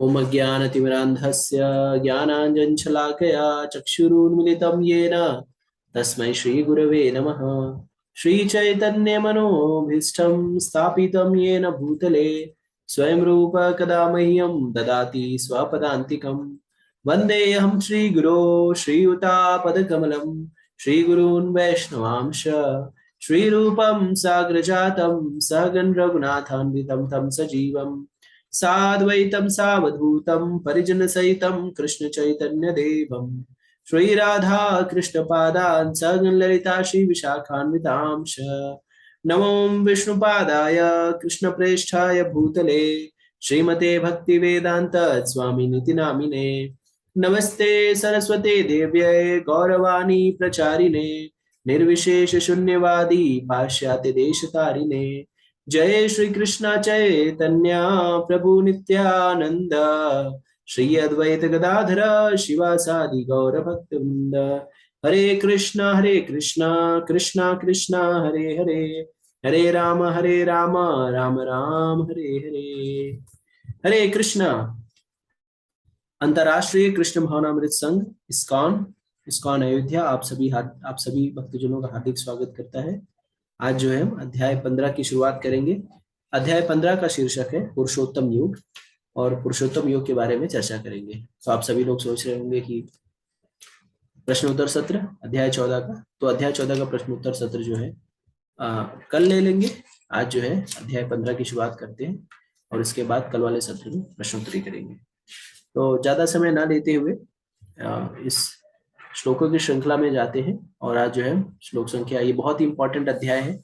ओम अज्ञानतिमिरान्धस्य ज्ञानाञ्जनशलाकया चक्षुरुन्मिलितं येन तस्मै श्रीगुरवे नमः। श्रीचैतन्यमनोभीष्टं स्थापितं येन भूतले स्वयं रूप कदा मह्यं ददाति स्वपदान्तिकम्। वन्देऽहं श्रीगुरो श्रीयुतापदकमलं श्रीगुरून् वैष्णवांश श्रीरूपं साग्रजातं सहगण रघुनाथान्वितं तं सजीवम् साद्वैतं सावधूतं परिजनसहितं कृष्ण चैतन्य देवं श्री राधा कृष्ण पादान् सगण ललिता श्री विशाखान्वितांश नमो विष्णुपादाय कृष्ण प्रेष्ठाय भूतले श्रीमते भक्ति वेदांत स्वामी निति नामिने नमस्ते सरस्वते देव्यै गौरवाणी प्रचारिणे निर्विशेष शून्यवादी पाश्चात्य देश तारिणे जय श्री कृष्ण चैतन्य प्रभु नित्यानंद श्री अद्वैत गदाधर शिवासादि गौर भक्तवृंद हरे कृष्णा कृष्णा कृष्णा हरे हरे हरे राम राम राम हरे हरे। हरे कृष्णा। अंतर्राष्ट्रीय कृष्ण भावनामृत संघ इस्कॉन इस्कॉन अयोध्या आप सभी भक्तजनों का हार्दिक स्वागत करता है। आज जो है हम अध्याय 15 की शुरुआत करेंगे। अध्याय 15 का शीर्षक है पुरुषोत्तम योग और पुरुषोत्तम योग के बारे में चर्चा करेंगे। तो आप सभी लोग सोच रहे होंगे कि प्रश्नोत्तर सत्र अध्याय 14 का, तो अध्याय 14 का प्रश्नोत्तर सत्र जो है कल ले लेंगे। आज जो है अध्याय 15 की शुरुआत करते हैं और इसके बाद कल वाले सत्र में प्रश्नोत्तरी करेंगे। तो ज्यादा समय ना लेते हुए इस श्लोकों की श्रृंखला में जाते हैं। और आज जो है श्लोक संख्या, ये बहुत ही इंपॉर्टेंट अध्याय है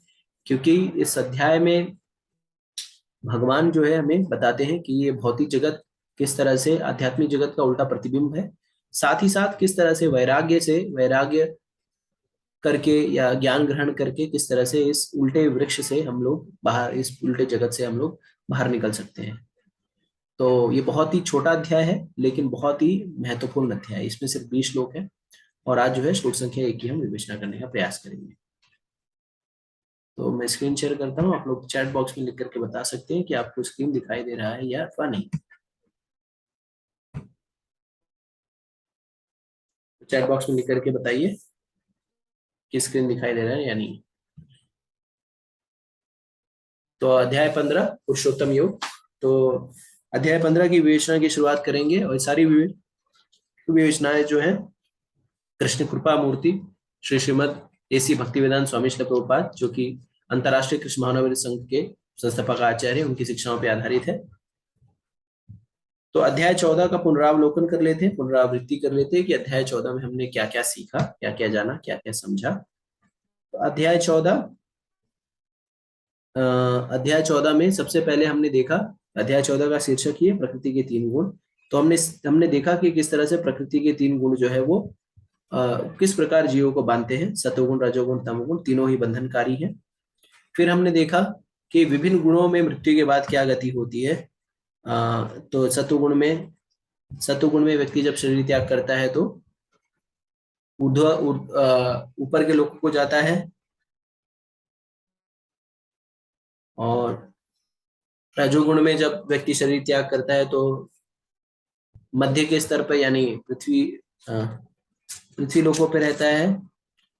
क्योंकि इस अध्याय में भगवान जो है हमें बताते हैं कि ये भौतिक जगत किस तरह से आध्यात्मिक जगत का उल्टा प्रतिबिंब है, साथ ही साथ किस तरह से वैराग्य करके या ज्ञान ग्रहण करके किस तरह से इस उल्टे वृक्ष से हम लोग बाहर, इस उल्टे जगत से हम लोग बाहर निकल सकते हैं। तो ये बहुत ही छोटा अध्याय है लेकिन बहुत ही महत्वपूर्ण अध्याय है। इसमें सिर्फ 20 श्लोक है और आज जो है श्लोक संख्या 1 की हम विवेचना करने का प्रयास करेंगे। तो मैं स्क्रीन शेयर करता हूँ, आप लोग चैट बॉक्स में लिख करके बता सकते हैं कि आपको स्क्रीन दिखाई दे रहा है या अथवा नहीं। चैट बॉक्स में लिख करके बताइए कि स्क्रीन दिखाई दे रहा है या नहीं। तो अध्याय 15 पुरुषोत्तम योग। तो अध्याय 15 की विवेचना की शुरुआत करेंगे और सारी विवेचनाएं जो है कृष्ण कृपा मूर्ति श्री श्रीमद एसी भक्तिवेदांत स्वामी श्री प्रभुपाद, जो कि अंतर्राष्ट्रीय कृष्ण भावनामृत संघ के संस्थापक आचार्य, उनकी शिक्षाओं पर आधारित है। तो अध्याय 14 का पुनरावलोकन कर लेते हैं, पुनरावृत्ति कर लेते हैं कि अध्याय 14 में हमने क्या क्या सीखा, क्या क्या जाना, क्या क्या समझा। तो अध्याय 14 में सबसे पहले हमने देखा, अध्याय 14 का शीर्षक ही है प्रकृति के 3 गुण। तो हमने देखा कि किस तरह से प्रकृति के 3 गुण जो है वो किस प्रकार जीवों को बांधते हैं। सतोगुण, रजोगुण, तमोगुण तीनों ही बंधनकारी हैं। फिर हमने देखा कि विभिन्न गुणों में मृत्यु के बाद क्या गति होती है। तो सतोगुण में व्यक्ति जब शरीर त्याग करता है तो ऊपर के लोगों को जाता है, और रजोगुण में जब व्यक्ति शरीर त्याग करता है तो मध्य के स्तर पर यानी पृथ्वी लोकों पे रहता है,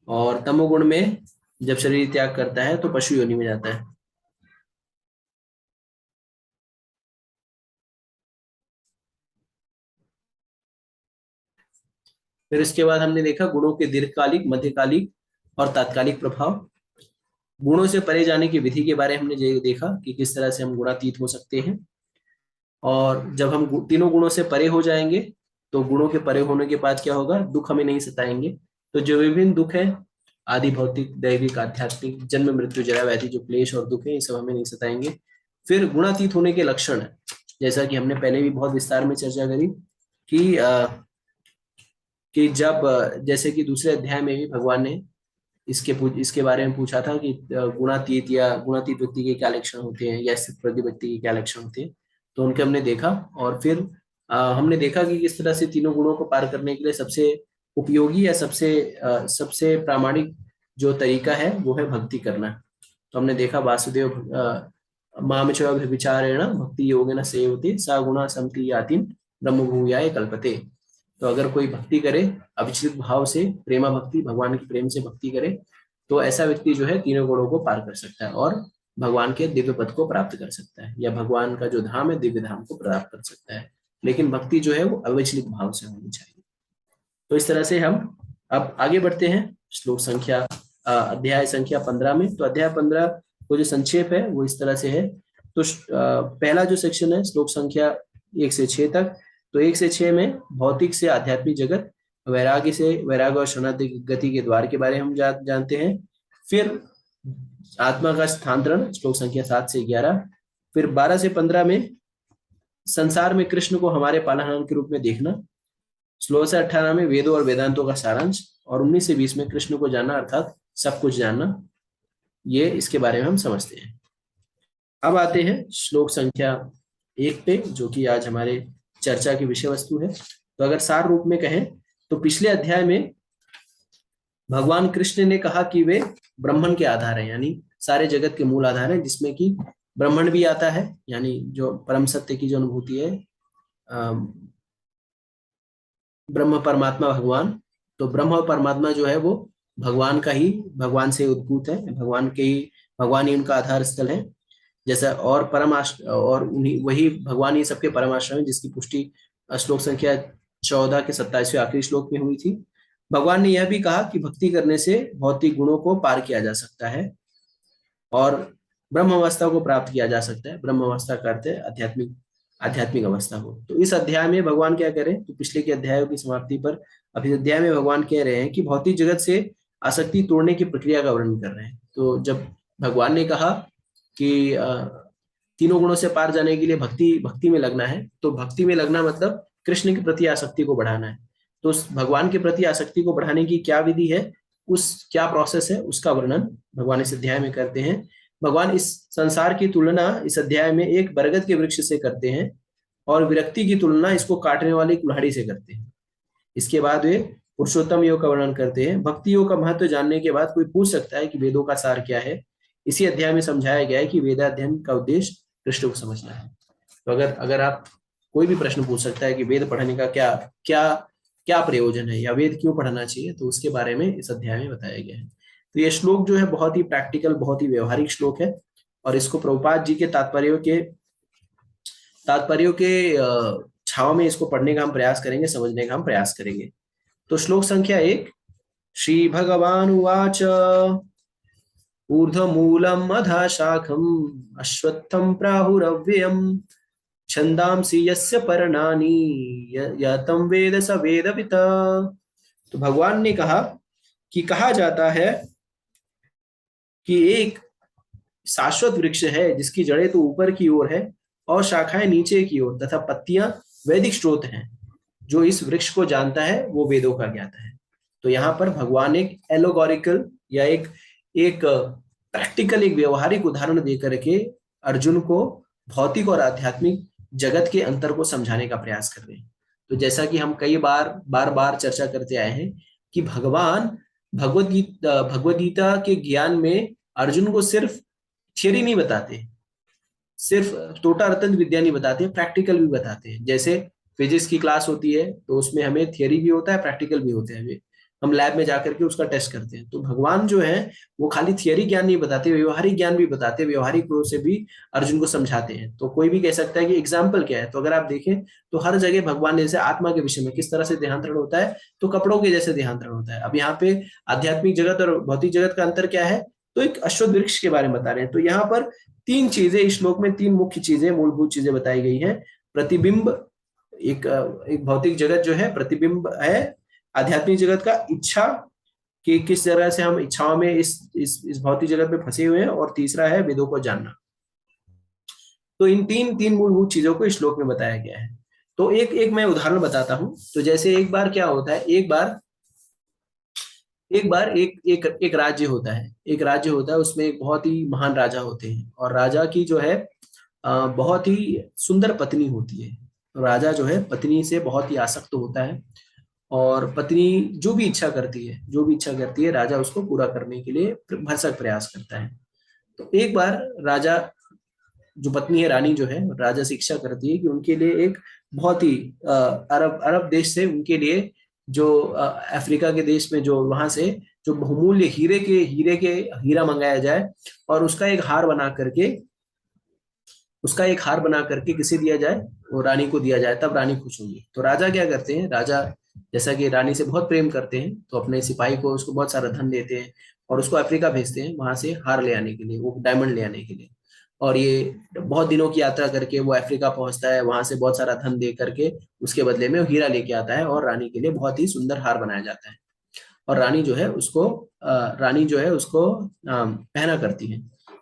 और तमोगुण में जब शरीर त्याग करता है तो पशु योनि में जाता है। फिर इसके बाद हमने देखा गुणों के दीर्घकालिक, मध्यकालिक और तात्कालिक प्रभाव। गुणों से परे जाने की विधि के बारे में हमने देखा कि किस तरह से हम गुणातीत हो सकते हैं। और जब हम तीनों गुणों से परे हो जाएंगे तो गुणों के परे होने के बाद क्या होगा, दुख हमें नहीं सताएंगे। तो जो विभिन्न दुख है, आदि भौतिक, दैविक, आध्यात्मिक, जन्म मृत्यु जरा व्याधि, जो क्लेश और दुख है, ये सब हमें नहीं सताएंगे। फिर गुणातीत होने के लक्षण, जैसा कि हमने पहले भी बहुत विस्तार में चर्चा करी कि जब जैसे कि दूसरे अध्याय में भी भगवान ने इसके बारे में पूछा था कि गुणातीत व्यक्ति के क्या लक्षण होते हैं या स्थित प्रज्ञ व्यक्ति के क्या लक्षण होते हैं। तो उनके हमने देखा, और फिर हमने देखा कि किस तरह से तीनों गुणों को पार करने के लिए सबसे उपयोगी या सबसे प्रामाणिक जो तरीका है वो है भक्ति करना। तो हमने देखा माम च व्यभिचारेण भक्ति योगेन सेवते सा गुणा समति यातिन ब्रह्म भूयाय कल्पते। तो अगर कोई भक्ति करे अविचलित भाव से, प्रेमा भक्ति, भगवान की प्रेम से भक्ति करे, तो ऐसा व्यक्ति जो है तीनों गुणों को पार कर सकता है और भगवान के दिव्य पद को प्राप्त कर सकता है, या भगवान का जो धाम है दिव्य धाम को प्राप्त कर सकता है। लेकिन भक्ति जो है वो अविचलित भाव से होनी चाहिए। तो इस तरह से हम अब आगे बढ़ते हैं श्लोक संख्या अध्याय संख्या 15 में। तो अध्याय 15 को जो संक्षेप है वो इस तरह से है। तो पहला जो सेक्शन है श्लोक संख्या 1 से 6 तक। तो 1 से 6 में भौतिक से आध्यात्मिक जगत, वैराग्य से वैराग्य और शरणागति गति के द्वार के बारे में हम जानते हैं। फिर आत्मा का स्थानांतरण श्लोक संख्या 7 से 11। फिर 12 से 15 में संसार में कृष्ण को हमारे पालनहार के रूप में देखना। 16 से 18 में वेदों और वेदांतों का सारांश, और 19 से 20 में कृष्ण को जानना अर्थात सब कुछ जानना। ये इसके बारे में हम समझते हैं। अब आते हैं श्लोक संख्या 1 पे, जो कि आज हमारे चर्चा की विषय वस्तु है। तो अगर सार रूप में कहें तो पिछले अध्याय में भगवान कृष्ण ने कहा कि वे ब्रह्मन के आधार हैं, यानी सारे जगत के मूल आधार हैं, जिसमें कि ब्रह्मण भी आता है, यानी जो परम सत्य की जो अनुभूति है, ब्रह्म परमात्मा भगवान। तो ब्रह्म और परमात्मा जो है वो भगवान का ही, भगवान से उद्भूत है, भगवान ही उनका आधार स्थल है। जैसा और और उन्हीं वही भगवान ही सबके परमाश्रय है, जिसकी पुष्टि श्लोक संख्या 14 के 27वें आखिरी श्लोक में हुई थी। भगवान ने यह भी कहा कि भक्ति करने से भौतिक गुणों को पार किया जा सकता है और ब्रह्म अवस्था को प्राप्त किया जा सकता है। ब्रह्म अवस्था का अर्थ है आध्यात्मिक अवस्था को। तो इस अध्याय में भगवान क्या कह रहे हैं, तो पिछले के अध्यायों की समाप्ति पर अब इस अध्याय में भगवान कह रहे हैं कि भौतिक जगत से आसक्ति तोड़ने की प्रक्रिया का वर्णन कर रहे हैं। तो जब भगवान ने कहा कि तीनों गुणों से पार जाने के लिए भक्ति में लगना है, तो भक्ति में लगना मतलब कृष्ण के प्रति आसक्ति को बढ़ाना है। तो उस भगवान के प्रति आसक्ति को बढ़ाने की क्या विधि है, उस क्या प्रोसेस है, उसका वर्णन भगवान इस अध्याय में करते हैं। भगवान इस संसार की तुलना इस अध्याय में एक बरगद के वृक्ष से करते हैं और विरक्ति की तुलना इसको काटने वाली कुल्हाड़ी से करते हैं। इसके बाद वे पुरुषोत्तम योग का वर्णन करते हैं। भक्ति योग का महत्व जानने के बाद कोई पूछ सकता है कि वेदों का सार क्या है। इसी अध्याय में समझाया गया है कि वेदाध्ययन का उद्देश्य कृष्ण को समझना है। तो अगर आप कोई भी प्रश्न पूछ सकता है कि वेद पढ़ने का क्या क्या क्या प्रयोजन है या वेद क्यों पढ़ना चाहिए, तो उसके बारे में इस अध्याय में बताया गया है। तो ये श्लोक जो है बहुत ही प्रैक्टिकल, बहुत ही व्यवहारिक श्लोक है और इसको प्रभुपाद जी के तात्पर्यों के छाव में इसको पढ़ने का हम प्रयास करेंगे, समझने का हम प्रयास करेंगे। तो श्लोक संख्या 1, श्री भगवान उवाच ऊर्ध्वमूलम् अधः शाखम् अश्वत्थं प्राहुरव्ययम् छंदांसि यस्य पर्णानि यतं वेद स वेदवित्। तो भगवान ने कहा कि कहा जाता है कि एक शाश्वत वृक्ष है जिसकी जड़ें तो ऊपर की ओर है और शाखाएं नीचे की ओर तथा पत्तियां वैदिक स्रोत हैं। जो इस वृक्ष को जानता है वो वेदों का ज्ञाता है। तो यहाँ पर भगवान एक एलोगोरिकल या एक प्रैक्टिकल, एक व्यवहारिक उदाहरण देकर के अर्जुन को भौतिक और आध्यात्मिक जगत के अंतर को समझाने का प्रयास कर रहे हैं। तो जैसा कि हम कई बार चर्चा करते आए हैं कि भगवान भगवद गीता के ज्ञान में अर्जुन को सिर्फ थियरी नहीं बताते, सिर्फ टोटा रतन विद्या नहीं बताते, प्रैक्टिकल भी बताते हैं। जैसे फिजिक्स की क्लास होती है तो उसमें हमें थियरी भी होता है, प्रैक्टिकल भी होते हैं, हम लैब में जाकर के उसका टेस्ट करते हैं। तो भगवान जो है वो खाली थियरी ज्ञान नहीं बताते, व्यवहारिक ज्ञान भी बताते, व्यवहारिक रूप से भी अर्जुन को समझाते हैं। तो कोई भी कह सकता है कि एग्जाम्पल क्या है, तो अगर आप देखें तो हर जगह भगवान ने जैसे आत्मा के विषय में किस तरह से देहांतरण होता है, तो कपड़ों के जैसे देहांतरण होता है। अब यहाँ पे आध्यात्मिक जगत और भौतिक जगत का अंतर क्या है, तो एक अश्वत्थ वृक्ष के बारे में बता रहे हैं। तो यहाँ पर 3 चीजें इस श्लोक में, 3 मुख्य चीजें, मूलभूत चीजें बताई गई है। प्रतिबिंब, एक भौतिक जगत जो है प्रतिबिंब है आध्यात्मिक जगत का, इच्छा कि किस तरह से हम इच्छाओं में इस भौतिक जगत में फंसे हुए हैं, और तीसरा है वेदों को जानना। तो इन तीन मूलभूत चीजों को इस श्लोक में बताया गया है। तो एक मैं उदाहरण बताता हूं। तो जैसे एक बार क्या होता है, एक बार एक राज्य होता है, उसमें एक बहुत ही महान राजा होते हैं और राजा की जो है बहुत ही सुंदर पत्नी होती है। राजा जो है पत्नी से बहुत ही आसक्त होता है और पत्नी जो भी इच्छा करती है राजा उसको पूरा करने के लिए भरसक प्रयास करता है। तो एक बार राजा जो पत्नी है रानी जो है, राजा से इच्छा करती है कि उनके लिए एक बहुत ही अरब अरब देश से उनके लिए जो अफ्रीका के देश में जो वहां से जो बहुमूल्य हीरा मंगाया जाए और उसका एक हार बना करके किसे दिया जाए, वो रानी को दिया जाए, तब रानी खुश होगी। तो राजा क्या करते हैं, राजा जैसा कि रानी से बहुत प्रेम करते हैं तो अपने सिपाही को उसको बहुत सारा धन देते हैं और उसको अफ्रीका भेजते हैं वहां से हार ले आने के लिए, वो डायमंड ले आने के लिए। और ये बहुत दिनों की यात्रा करके वो अफ्रीका पहुंचता है, वहां से बहुत सारा धन दे करके उसके बदले में वो हीरा लेके आता है और रानी के लिए बहुत ही सुंदर हार बनाया जाता है। और रानी जो है उसको पहना करती है।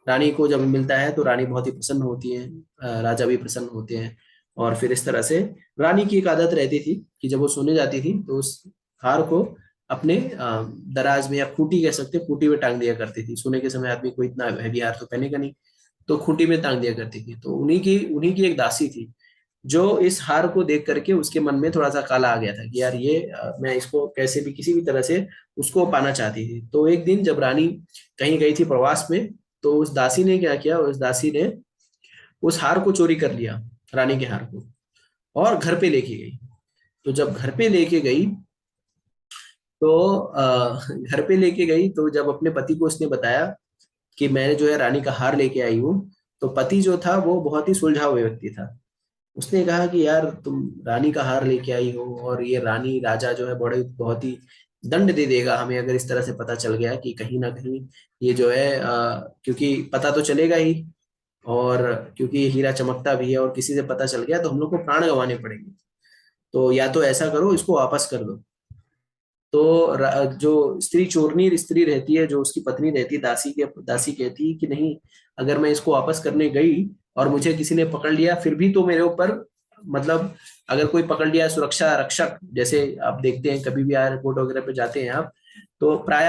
रानी को जब मिलता है तो रानी बहुत ही प्रसन्न होती है, राजा भी प्रसन्न होते हैं। और फिर इस तरह से रानी की एक आदत रहती थी कि जब वो सोने जाती थी तो उस हार को अपने दराज में या खूंटी कह सकते हैं, खूंटी में टांग दिया करती थी। सोने के समय आदमी को इतना हैवी हार तो पहनेगा नहीं, तो खूंटी में टांग दिया करती थी। तो उन्हीं की एक दासी थी जो इस हार को देख करके उसके मन में थोड़ा सा काला आ गया था कि यार ये मैं इसको कैसे भी किसी भी तरह से उसको पाना चाहती थी। तो एक दिन जब रानी कहीं गई थी प्रवास में, तो उस दासी ने क्या किया, उस दासी ने उस हार को चोरी कर लिया, रानी के हार को, और घर पे लेके गई। तो जब घर पे लेके गई तो घर पे लेके गई तो जब अपने पति को उसने बताया कि मैंने जो है रानी का हार लेके आई हूँ, तो पति जो था वो बहुत ही सुलझा हुआ व्यक्ति था। उसने कहा कि यार तुम रानी का हार लेके आई हो और ये रानी राजा जो है बड़े बहुत ही दंड दे देगा हमें अगर इस तरह से पता चल गया कि कहीं ना कहीं ये जो है क्योंकि पता तो चलेगा ही, और क्योंकि ये हीरा चमकता भी है और किसी से पता चल गया तो हम लोग को प्राण गंवाने पड़ेंगे। तो या तो ऐसा करो, इसको वापस कर दो। तो जो चोरनी स्त्री रहती है, जो उसकी पत्नी रहती है, दासी कहती है कि नहीं, अगर मैं इसको वापस करने गई और मुझे किसी ने पकड़ लिया फिर भी तो मेरे ऊपर, मतलब अगर कोई पकड़ लिया, सुरक्षा रक्षक जैसे आप देखते हैं कभी भी एयरपोर्ट वगैरह पे जाते हैं आप, तो प्राय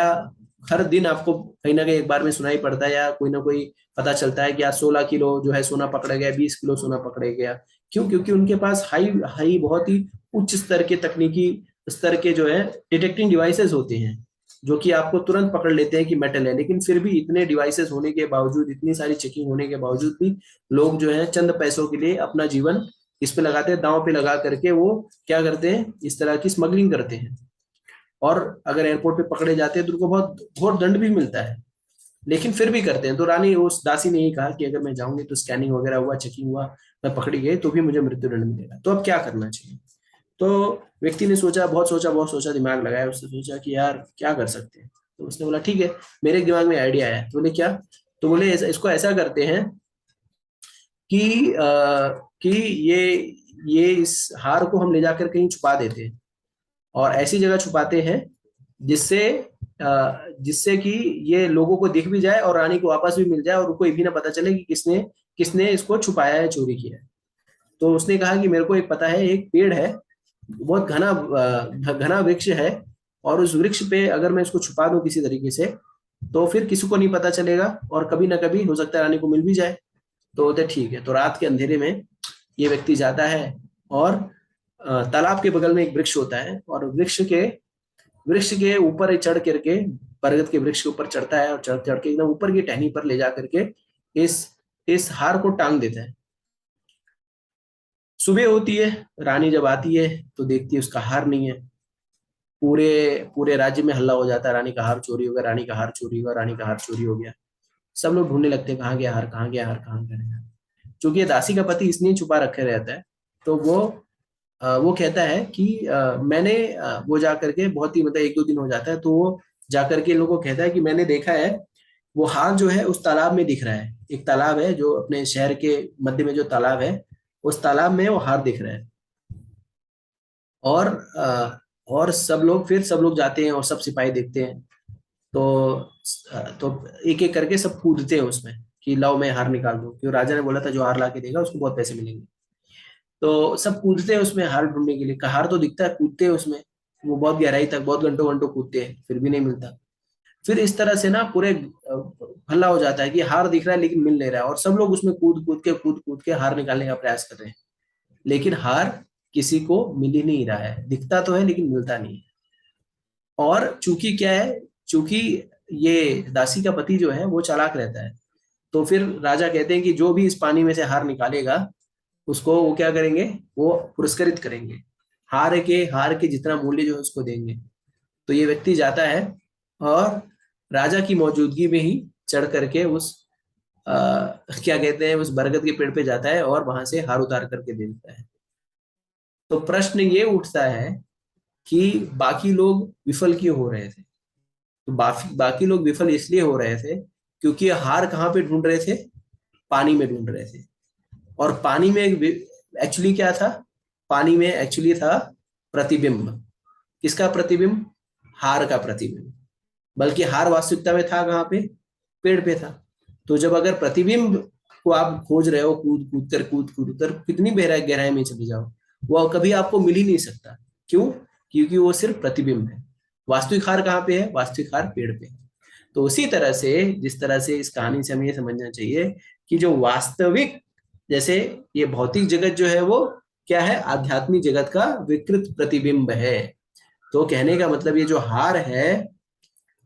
हर दिन आपको कहीं ना कहीं एक बार में सुनाई पड़ता है या कोई ना कोई पता चलता है कि आज 16 किलो जो है सोना पकड़ा गया, 20 किलो सोना पकड़ा गया। क्यों? क्योंकि उनके पास हाई हाई बहुत ही उच्च स्तर के तकनीकी स्तर के जो है डिटेक्टिंग डिवाइसेस होते हैं, जो कि आपको तुरंत पकड़ लेते हैं कि मेटल है। लेकिन फिर भी इतने डिवाइसेस होने के बावजूद, इतनी सारी चेकिंग होने के बावजूद भी लोग जो है चंद पैसों के लिए अपना जीवन इस पे लगाते हैं, दांव पे लगा करके वो क्या करते हैं, इस तरह की स्मगलिंग करते हैं। और अगर एयरपोर्ट पे पकड़े जाते हैं तो उनको बहुत घोर दंड भी मिलता है, लेकिन फिर भी करते हैं। तो रानी उस दासी ने यही कहा कि अगर मैं जाऊंगी तो स्कैनिंग वगैरह हुआ, चेकिंग हुआ, मैं पकड़ी गई तो भी मुझे मृत्युदंड मिलेगा, तो अब क्या करना चाहिए। तो व्यक्ति ने सोचा, बहुत सोचा, दिमाग लगाया, उसने सोचा कि यार क्या कर सकते हैं। तो उसने बोला ठीक है, मेरे दिमाग में आइडिया आया। तो बोले क्या? तो बोले इसको ऐसा करते हैं कि कि ये इस हार को हम ले जाकर कहीं छुपा देते हैं और ऐसी जगह छुपाते हैं जिससे जिससे कि ये लोगों को दिख भी जाए और रानी को वापस भी मिल जाए और उनको ये भी ना पता चले कि किसने किसने इसको छुपाया है, चोरी किया है। तो उसने कहा कि मेरे को एक पता है, एक पेड़ है, बहुत घना घना वृक्ष है, और उस वृक्ष पे अगर मैं इसको छुपा दूं किसी तरीके से तो फिर किसी को नहीं पता चलेगा और कभी ना कभी हो सकता है रानी को मिल भी जाए। तो बोलते ठीक है। तो रात के अंधेरे में ये व्यक्ति जाता है और तालाब के बगल में एक वृक्ष होता है और वृक्ष के ऊपर चढ़ करके, बरगद के वृक्ष के ऊपर चढ़ता है और चढ़ चढ़ के एकदम ऊपर की टहनी पर ले जा करके इस इस हार को टांग देता है। सुबह होती है, रानी जब आती है तो देखती है उसका हार नहीं है। पूरे पूरे राज्य में हल्ला हो जाता है, रानी का हार चोरी हो गया, रानी का हार चोरी हुआ, रानी का हार चोरी हो गया। सब लोग ढूंढने लगते हैं कहाँ गया हार, कहाँ गया हार, कहाँ गया। चूंकि ये दासी का पति इसलिए छुपा रखे रहता है, तो वो कहता है कि वो जा करके बहुत ही मतलब 1-2 दिन हो जाता है तो वो जा करके इन लोगों को कहता है कि मैंने देखा है, वो हार जो है उस तालाब में दिख रहा है। एक तालाब है जो अपने शहर के मध्य में जो तालाब है, उस तालाब में वो हार दिख रहा है। और और सब लोग जाते हैं और सब सिपाही देखते हैं। तो एक एक करके सब कूदते हैं उसमें कि लाओ मैं हार निकाल दूं, क्यों राजा ने बोला था जो हार ला के देगा उसको बहुत पैसे मिलेंगे। तो सब कूदते हैं उसमें हार ढूंढने के लिए, हार तो दिखता है, कूदते हैं उसमें। वो बहुत गहराई तक, बहुत घंटों घंटों कूदते हैं, फिर भी नहीं मिलता। फिर इस तरह से ना पूरे हल्ला हो जाता है कि हार दिख रहा है लेकिन मिल नहीं रहा है, और सब लोग उसमें कूद कूद के हार निकालने का प्रयास कर रहे हैं। लेकिन हार किसी को मिल ही नहीं रहा है, दिखता तो है लेकिन मिलता नहीं है। और चूंकि क्या है, चूंकि ये दासी का पति जो है वो चालाक रहता है, तो फिर राजा कहते हैं कि जो भी इस पानी में से हार निकालेगा उसको वो क्या करेंगे, वो पुरस्कृत करेंगे, हार के जितना मूल्य जो है उसको देंगे। तो ये व्यक्ति जाता है और राजा की मौजूदगी में ही चढ़ करके उस क्या कहते हैं उस बरगद के पेड़ पे जाता है और वहां से हार उतार करके दे देता है। तो प्रश्न ये उठता है कि बाकी लोग विफल क्यों हो रहे थे। तो बाकी लोग विफल इसलिए हो रहे थे क्योंकि हार कहाँ पे ढूंढ रहे थे, पानी में ढूंढ रहे थे। और पानी में एक्चुअली क्या था, पानी में एक्चुअली था प्रतिबिंब। किसका प्रतिबिंब, हार का प्रतिबिंब। बल्कि हार वास्तविकता में था कहाँ पे, पेड़ पे था। तो जब अगर प्रतिबिंब को आप खोज रहे हो कूद कूद कर कितनी गहराई गहराई में चले जाओ, वो कभी आपको मिल ही नहीं सकता। क्यों, क्योंकि वो सिर्फ प्रतिबिंब है। वास्तविक हार कहाँ पे है, वास्तविक हार पेड़ पे है। तो उसी तरह से जिस तरह से इस कहानी से हमें ये समझना चाहिए कि जो वास्तविक, जैसे ये भौतिक जगत जो है वो क्या है, आध्यात्मिक जगत का विकृत प्रतिबिंब है। तो कहने का मतलब ये जो हार है,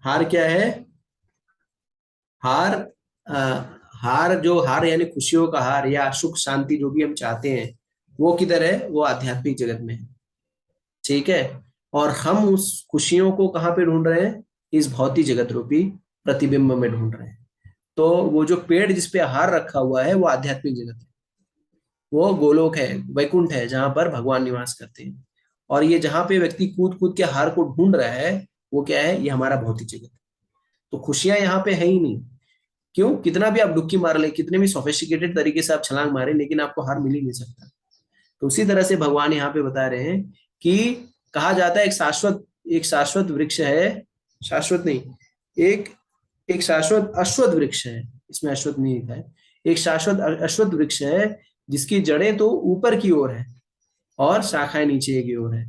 हार क्या है, हार हार यानी खुशियों का हार या सुख शांति जो भी हम चाहते हैं वो किधर है, वो आध्यात्मिक जगत में है। ठीक है। और हम उस खुशियों को कहाँ पे ढूंढ रहे हैं, इस भौतिक जगत रूपी प्रतिबिंब में ढूंढ रहे हैं। तो वो जो पेड़ जिसपे हार रखा हुआ है वो आध्यात्मिक जगत है, वो गोलोक है, वैकुंठ है, जहां पर भगवान निवास करते हैं। और ये जहां पे व्यक्ति कूद कूद के हार को ढूंढ रहा है वो क्या है, ये हमारा भौतिक जगत है। तो खुशियां यहाँ पे है ही नहीं। क्यों, कितना भी आप डुबकी मार ले, कितने भी सोफिस्टिकेटेड तरीके से आप छलांग मारे, लेकिन आपको हार मिल ही नहीं सकता। तो उसी तरह से भगवान यहाँ पे बता रहे हैं कि कहा जाता है एक शाश्वत वृक्ष है, शाश्वत नहीं, एक एक शाश्वत अश्वत्थ वृक्ष है, इसमें अश्वत्थ नहीं लिखा है। एक शाश्वत अश्वत्थ वृक्ष है जिसकी जड़ें तो ऊपर की ओर है और शाखाएं नीचे की ओर है।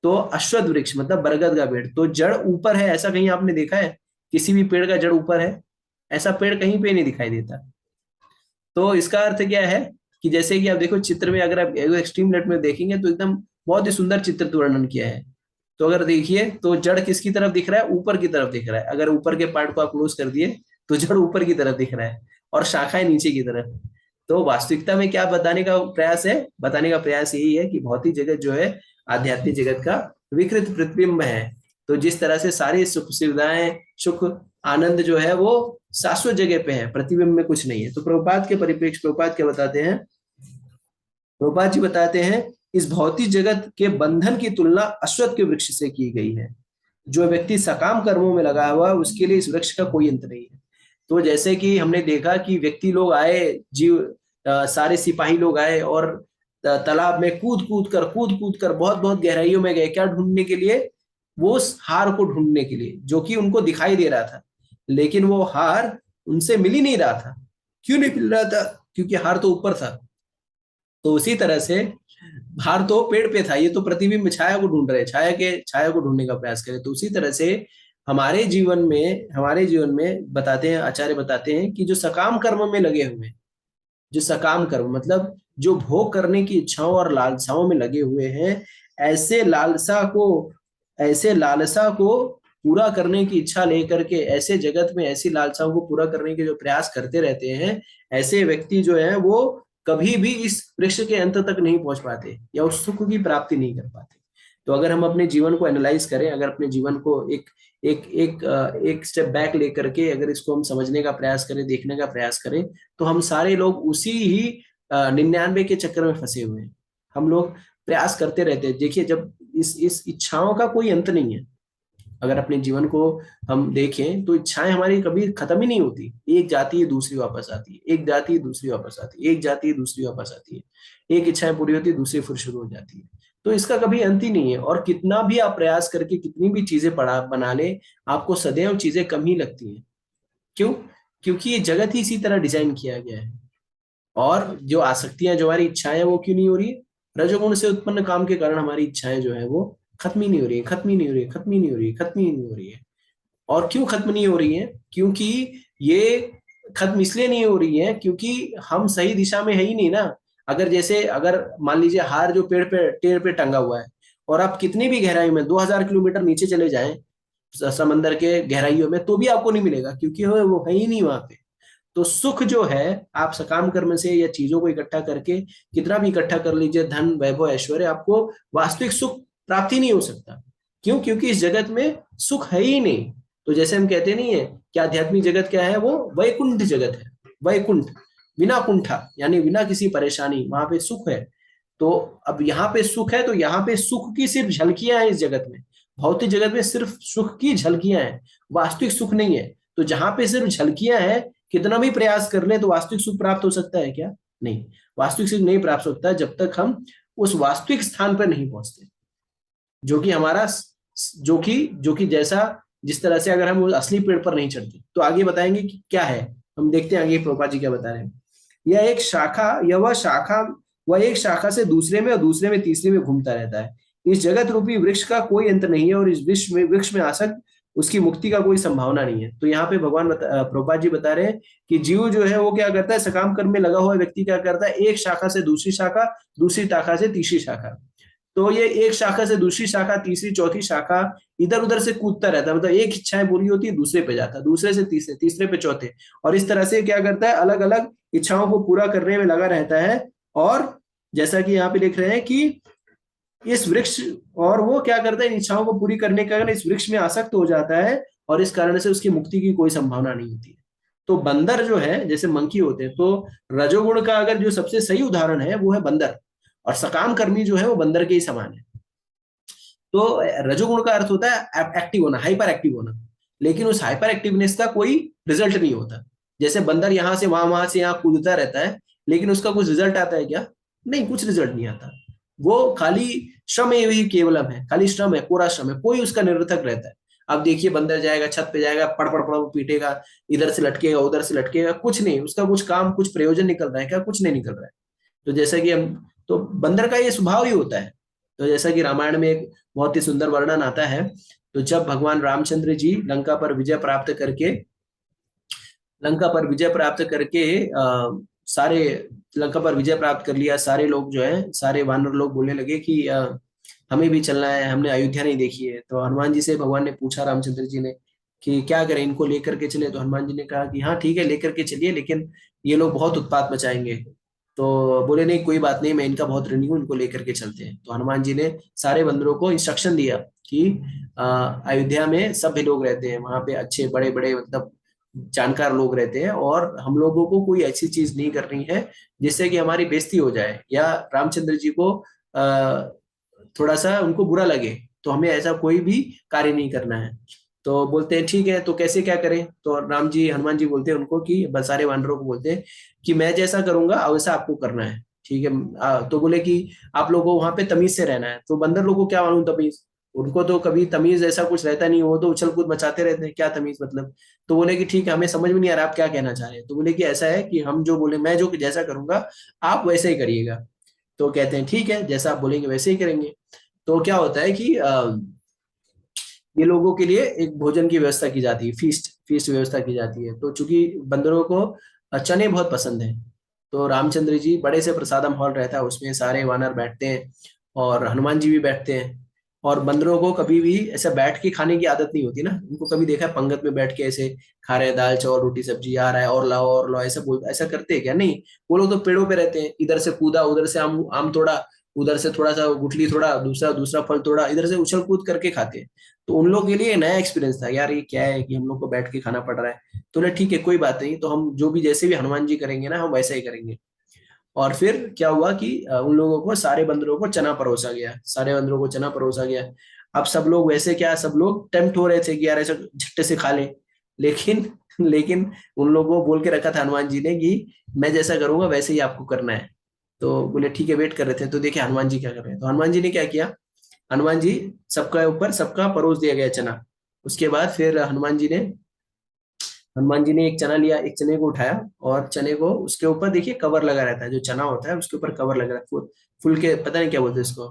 तो अश्वत्थ वृक्ष मतलब बरगद का पेड़, तो जड़ ऊपर है, ऐसा कहीं आपने देखा है किसी भी पेड़ का जड़ ऊपर है? ऐसा पेड़ कहीं पे नहीं दिखाई देता। तो इसका अर्थ क्या है कि जैसे कि आप देखो चित्र में, अगर आप एक्सट्रीम लेट में देखेंगे तो एकदम बहुत ही सुंदर चित्र वर्णन किया है। तो अगर देखिए तो जड़ किसकी तरफ दिख रहा है, ऊपर की तरफ दिख रहा है। अगर ऊपर के पार्ट को आप क्लोज कर दिए तो जड़ ऊपर की तरफ दिख रहा है और शाखाएं नीचे की तरफ। तो वास्तविकता में क्या बताने का प्रयास है, बताने का प्रयास यही है कि भौतिक जगत जो है आध्यात्मिक जगत का विकृत प्रतिबिंब है। तो जिस तरह से सारी सुख सुविधाएं, सुख आनंद जो है वो शाश्वत जगह पे है, प्रतिबिंब में कुछ नहीं है। तो प्रभुपाद के परिप्रेक्ष्य प्रभुपाद क्या बताते हैं, प्रभुपाद जी बताते हैं इस भौतिक जगत के बंधन की तुलना अश्वत्थ के वृक्ष से की गई है। जो व्यक्ति सकाम कर्मों में लगा हुआ है उसके लिए इस वृक्ष का कोई अंत नहीं है। तो जैसे कि हमने देखा कि व्यक्ति लोग आए, जीव सारे सिपाही लोग आए और तालाब में कूद कूद कर बहुत बहुत गहराइयों में गए, क्या ढूंढने के लिए, वो उस हार को ढूंढने के लिए जो कि उनको दिखाई दे रहा था। लेकिन वो हार उनसे मिल ही नहीं रहा था। क्यों नहीं मिल रहा था, क्योंकि हार तो ऊपर था। तो उसी तरह से हार तो पेड़ पे था, ये तो प्रतिबिंब छाया को ढूंढ रहे, छाया को ढूंढने का प्रयास करें। तो उसी तरह से हमारे जीवन में बताते हैं, आचार्य बताते हैं कि जो सकाम कर्म में लगे हुए हैं, जो सकाम कर्म मतलब जो भोग करने की इच्छाओं और लालसाओं में लगे हुए हैं, ऐसे लालसा को ऐसे लालसा को पूरा करने की इच्छा लेकर के ऐसे जगत में ऐसी लालसाओं को पूरा करने के जो प्रयास करते रहते हैं, ऐसे व्यक्ति जो है वो कभी भी इस वृक्ष के अंत तक नहीं पहुंच पाते या उस सुख की प्राप्ति नहीं कर पाते। तो अगर हम अपने जीवन को एनालाइज करें, अगर अपने जीवन को एक एक एक एक स्टेप बैक लेकर के अगर इसको हम समझने का प्रयास करें, देखने का प्रयास करें, तो हम सारे लोग उसी ही 99 के चक्कर में फंसे हुए हैं। हम लोग प्रयास करते रहते हैं। देखिए, जब इस इच्छाओं का कोई अंत नहीं है। अगर अपने जीवन को हम देखें तो इच्छाएं हमारी कभी खत्म ही नहीं होती। एक जाती है दूसरी वापस आती है, एक जाती है दूसरी वापस आती है, एक जाती है दूसरी वापस आती है, एक इच्छाएं पूरी होती है दूसरी फिर शुरू हो जाती है। तो इसका कभी अंत ही नहीं है। और कितना भी आप प्रयास करके कितनी भी चीजें पढ़ा बना ले, आपको सदैव चीजें कम ही लगती हैं। क्यों, क्योंकि ये जगत ही इसी तरह डिजाइन किया गया है। और जो आसक्तियां, जो हमारी इच्छाएं हैं, वो क्यों नहीं हो रही है, रजोगुण से उत्पन्न काम के कारण हमारी इच्छाएं जो है वो खत्म ही नहीं हो रही है, खत्म ही नहीं हो रही है, खत्म ही नहीं हो रही है, खत्म ही नहीं हो रही है। और क्यों खत्म नहीं हो रही है, क्योंकि ये खत्म इसलिए नहीं हो रही है क्योंकि हम सही दिशा में है ही नहीं ना। अगर मान लीजिए हार जो पेड़ पे टंगा हुआ है और आप कितनी भी गहराई में 2000 किलोमीटर नीचे चले जाएं समंदर के गहराइयों में, तो भी आपको नहीं मिलेगा क्योंकि वो है ही नहीं वहां पे। तो सुख जो है, आप सकाम कर्म से या चीजों को इकट्ठा करके कितना भी इकट्ठा कर लीजिए, धन वैभव ऐश्वर्य, आपको वास्तविक सुख प्राप्ति नहीं हो सकता। क्यों? क्योंकि इस जगत में सुख है ही नहीं। तो जैसे हम कहते नहीं है कि आध्यात्मिक जगत क्या है, वो वैकुंठ जगत है। वैकुंठ, बिना कुंठा, यानी बिना किसी परेशानी, वहां पे सुख है। तो अब यहाँ पे सुख है, तो यहाँ पे सुख की सिर्फ झलकियां हैं इस जगत में। भौतिक जगत में सिर्फ सुख की झलकियां हैं, वास्तविक सुख नहीं है। तो जहां पे सिर्फ झलकियां हैं, कितना भी प्रयास कर ले तो वास्तविक सुख प्राप्त हो सकता है क्या? नहीं, वास्तविक सुख नहीं प्राप्त होता जब तक हम उस वास्तविक स्थान पर नहीं पहुंचते, जो कि हमारा, जो कि जैसा, जिस तरह से अगर हम वो असली पेड़ पर नहीं चढ़ते। तो आगे बताएंगे कि क्या है, हम देखते हैं आगे प्रभुपाद जी क्या बता रहे हैं। यह एक शाखा, यह वह शाखा, वह एक शाखा से दूसरे में और दूसरे में तीसरे में घूमता रहता है। इस जगत रूपी वृक्ष का कोई अंत नहीं है, और इस वृक्ष में आसक्त उसकी मुक्ति का कोई संभावना नहीं है। तो यहाँ पे भगवान प्रभुपाद जी बता रहे हैं कि जीव जो है वो क्या करता है, सकाम कर्म में लगा हुआ व्यक्ति क्या करता है, एक शाखा से दूसरी शाखा, दूसरी शाखा से तीसरी शाखा। तो ये एक शाखा से दूसरी शाखा, तीसरी, चौथी शाखा, इधर उधर से कूदता रहता है। मतलब एक इच्छाएं पूरी होती है, दूसरे पे जाता है, दूसरे से तीसरे, तीसरे पे चौथे, और इस तरह से क्या करता है, अलग अलग इच्छाओं को पूरा करने में लगा रहता है। और जैसा कि यहाँ पे लिख रहे हैं कि इस वृक्ष, और वो क्या करता है, इन इच्छाओं को पूरी करने के कारण इस वृक्ष में आसक्त हो जाता है, और इस कारण से उसकी मुक्ति की कोई संभावना नहीं होती है। तो बंदर जो है, जैसे मंकी होते हैं, तो रजोगुण का अगर जो सबसे सही उदाहरण है वो है बंदर, और सकाम कर्मी जो है वो बंदर के ही समान है। तो रजोगुण का अर्थ होता है एक्टिव होना, हाइपर एक्टिव होना, लेकिन उस हाइपर एक्टिवनेस का कोई रिजल्ट नहीं होता। जैसे बंदर यहां से वहां, वहां से यहाँ कूदता रहता है, लेकिन उसका कुछ रिजल्ट आता है क्या? नहीं, कुछ रिजल्ट नहीं आता। वो खाली श्रम ही केवलम है, खाली श्रम है, कोरा श्रम है, कोई उसका निरर्थक रहता है। अब देखिए, बंदर जाएगा छत पे, जाएगा पड़ पड़ पड़ पीटेगा, इधर से लटकेगा, उधर से लटकेगा, कुछ नहीं, उसका कुछ काम, कुछ प्रयोजन निकल रहा है क्या? कुछ नहीं निकल रहा है। तो जैसा कि हम, तो बंदर का ये स्वभाव ही होता है। तो जैसा कि रामायण में एक बहुत ही सुंदर वर्णन आता है, तो जब भगवान रामचंद्र जी लंका पर विजय प्राप्त करके सारे लंका पर विजय प्राप्त कर लिया, सारे लोग जो है, सारे वानर लोग बोलने लगे कि हमें भी चलना है, हमने अयोध्या नहीं देखी है। तो हनुमान जी से भगवान ने पूछा, रामचंद्र जी ने, कि क्या करें, इनको लेकर के चले? तो हनुमान जी ने कहा कि हाँ ठीक है, लेकर के चलिए, लेकिन ये लोग बहुत उत्पात मचाएंगे। तो बोले नहीं, कोई बात नहीं, मैं इनका बहुत ऋणी हूँ, इनको लेकर के चलते हैं। तो हनुमान जी ने सारे बंदरों को इंस्ट्रक्शन दिया कि अयोध्या में सभ्य लोग रहते हैं, वहां पे अच्छे बड़े बड़े, मतलब जानकार लोग रहते हैं, और हम लोगों को कोई ऐसी चीज नहीं करनी है जिससे कि हमारी बेइज्जती हो जाए, या रामचंद्र जी को थोड़ा सा उनको बुरा लगे। तो हमें ऐसा कोई भी कार्य नहीं करना है। तो बोलते हैं ठीक है, तो कैसे क्या करें? तो राम जी, हनुमान जी बोलते हैं उनको कि सारे वानरों को बोलते हैं कि मैं जैसा करूंगा वैसा आपको करना है, ठीक है? तो बोले कि आप लोगों को वहां पे तमीज से रहना है। तो बंदर लोगों को क्या मालूम तमीज, उनको तो कभी तमीज ऐसा कुछ रहता नहीं, वो तो उछल कूद मचाते रहते हैं, क्या तमीज मतलब। तो बोले कि ठीक है, हमें समझ में नहीं आ रहा आप क्या कहना चाह रहे हैं। तो बोले कि ऐसा है कि हम जो बोले, मैं जो जैसा करूंगा आप वैसे ही करिएगा। तो कहते हैं ठीक है, जैसा आप बोलेंगे वैसे ही करेंगे। तो क्या होता है कि ये लोगों के लिए एक भोजन की व्यवस्था की जाती है, फीस्ट फीस्ट व्यवस्था की जाती है। तो चूंकि बंदरों को चने बहुत पसंद है, तो रामचंद्र जी, बड़े से प्रसादम हॉल रहता है, उसमें सारे वानर बैठते हैं, और हनुमान जी भी बैठते हैं। और बंदरों को कभी भी ऐसा बैठ के खाने की आदत नहीं होती ना, उनको कभी देखा है पंगत में बैठ के ऐसे खा रहे हैं, दाल चावल रोटी सब्जी आ रहा है, और लाओ, ऐसा बोल, ऐसा करते हैं क्या? नहीं, वो लोग तो पेड़ों पे रहते हैं, इधर से कूदा, उधर से आम आम तोड़ा, उधर से थोड़ा सा गुठली तोड़ा, दूसरा दूसरा फल तोड़ा, इधर से उछल कूद करके खाते हैं। तो उन लोगों के लिए नया एक्सपीरियंस था, यार ये क्या है कि हम लोग को बैठ के खाना पड़ रहा है। तो बोले ठीक है, कोई बात नहीं, तो हम जो भी, जैसे भी हनुमान जी करेंगे ना, हम वैसा ही करेंगे। और फिर क्या हुआ कि उन लोगों को, सारे बंदरों को चना परोसा गया, सारे बंदरों को चना परोसा गया। अब सब लोग वैसे क्या, सब लोग टेम्प्ट हो रहे थे कि यार ऐसा झट्टे से खा ले, लेकिन लेकिन उन लोगों को बोल के रखा था हनुमान जी ने कि मैं जैसा करूंगा वैसे ही आपको करना है। तो बोले ठीक है, वेट कर रहे थे। तो देखिए हनुमान जी क्या कर रहे हैं। तो हनुमान जी ने क्या किया, हनुमान जी, सबका ऊपर सबका परोस दिया गया चना। उसके बाद फिर हनुमान जी ने एक चना लिया, एक चने को उठाया, और चने को, उसके ऊपर देखिए कवर लगा रहता है, जो चना होता है उसके ऊपर कवर लगा रहता है, फुल के, पता नहीं क्या बोलते हैं इसको।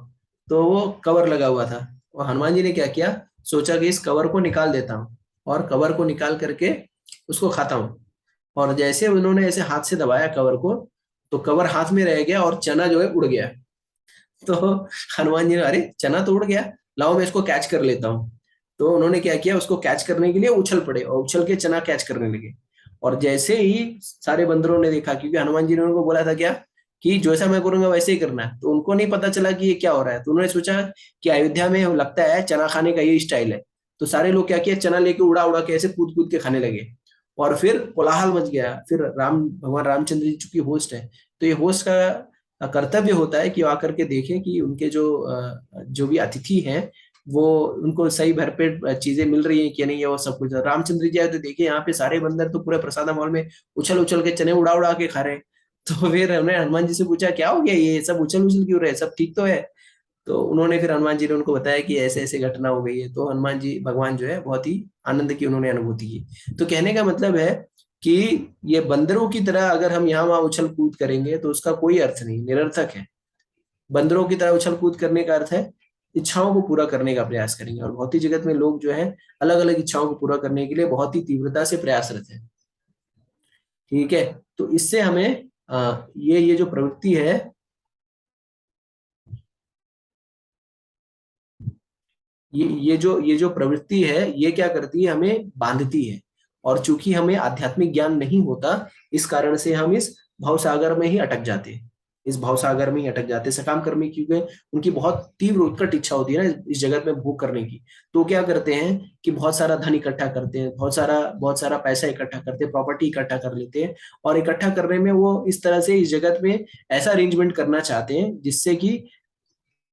तो वो कवर लगा हुआ था, और हनुमान जी ने क्या किया, सोचा कि इस कवर को निकाल देता हूँ, और कवर को निकाल करके उसको खाता हूँ। और जैसे उन्होंने ऐसे हाथ से दबाया कवर को, तो कवर हाथ में रह गया, और चना जो है उड़ गया। तो हनुमान जी ने, अरे चना तो उड़ गया, लाओ मैं इसको कैच कर लेता हूँ। तो उन्होंने क्या किया, उसको कैच करने के लिए उछल पड़े, और उछल के चना कैच करने लगे। और जैसे ही सारे बंदरों ने देखा, क्योंकि हनुमान जी ने उनको बोला था क्या कि जैसा मैं करूंगा वैसे ही करना है, तो उनको नहीं पता चला कि ये क्या हो रहा है। तो उन्होंने सोचा कि अयोध्या में लगता है चना खाने का ये स्टाइल है। तो सारे लोग क्या किया, चना लेके उड़ा उड़ा के ऐसे कूद कूद के खाने लगे, और फिर कोलाहल मच गया। फिर भगवान रामचंद्र जी चूंकि होस्ट है, तो ये होस्ट का कर्तव्य होता है कि वो आकर के देखें कि उनके जो भी अतिथि हैं वो उनको सही भरपेट चीजें मिल रही हैं कि नहीं है, वो सब कुछ। रामचंद्र जी आए तो देखिए यहाँ पे सारे बंदर तो पूरे प्रसाद हॉल में उछल उछल के चने उड़ा उड़ा के खा रहे हैं। तो फिर हमने हनुमान जी से पूछा क्या हो गया, ये सब उछल उछल क्यों रहे, सब ठीक तो है। तो उन्होंने फिर हनुमान जी ने उनको बताया कि ऐसे ऐसे घटना हो गई है। तो हनुमान जी भगवान जो है बहुत ही आनंद की उन्होंने अनुभूति की। तो कहने का मतलब है कि ये बंदरों की तरह अगर हम यहाँ वहां उछल कूद करेंगे तो उसका कोई अर्थ नहीं, निरर्थक है। बंदरों की तरह उछल कूद करने का अर्थ है इच्छाओं को पूरा करने का प्रयास करेंगे। और भौतिक जगत में लोग जो है अलग अलग इच्छाओं को पूरा करने के लिए बहुत ही तीव्रता से प्रयासरत है। ठीक है, तो इससे हमें ये जो प्रवृत्ति है, ये जो प्रवृत्ति है ये क्या करती है, हमें बांधती है। और चूंकि हमें आध्यात्मिक ज्ञान नहीं होता, इस कारण से हम इस भवसागर में ही अटक जाते हैं, इस भवसागर में ही अटक जाते हैं। सकाम कर्मी क्योंकि उनकी बहुत तीव्र उत्कट इच्छा होती है ना इस जगत में भोग करने की, तो क्या करते हैं कि बहुत सारा धन इकट्ठा करते हैं, बहुत सारा पैसा इकट्ठा करते हैं, प्रॉपर्टी इकट्ठा कर लेते हैं। और इकट्ठा करने में वो इस तरह से इस जगत में ऐसा अरेंजमेंट करना चाहते हैं जिससे कि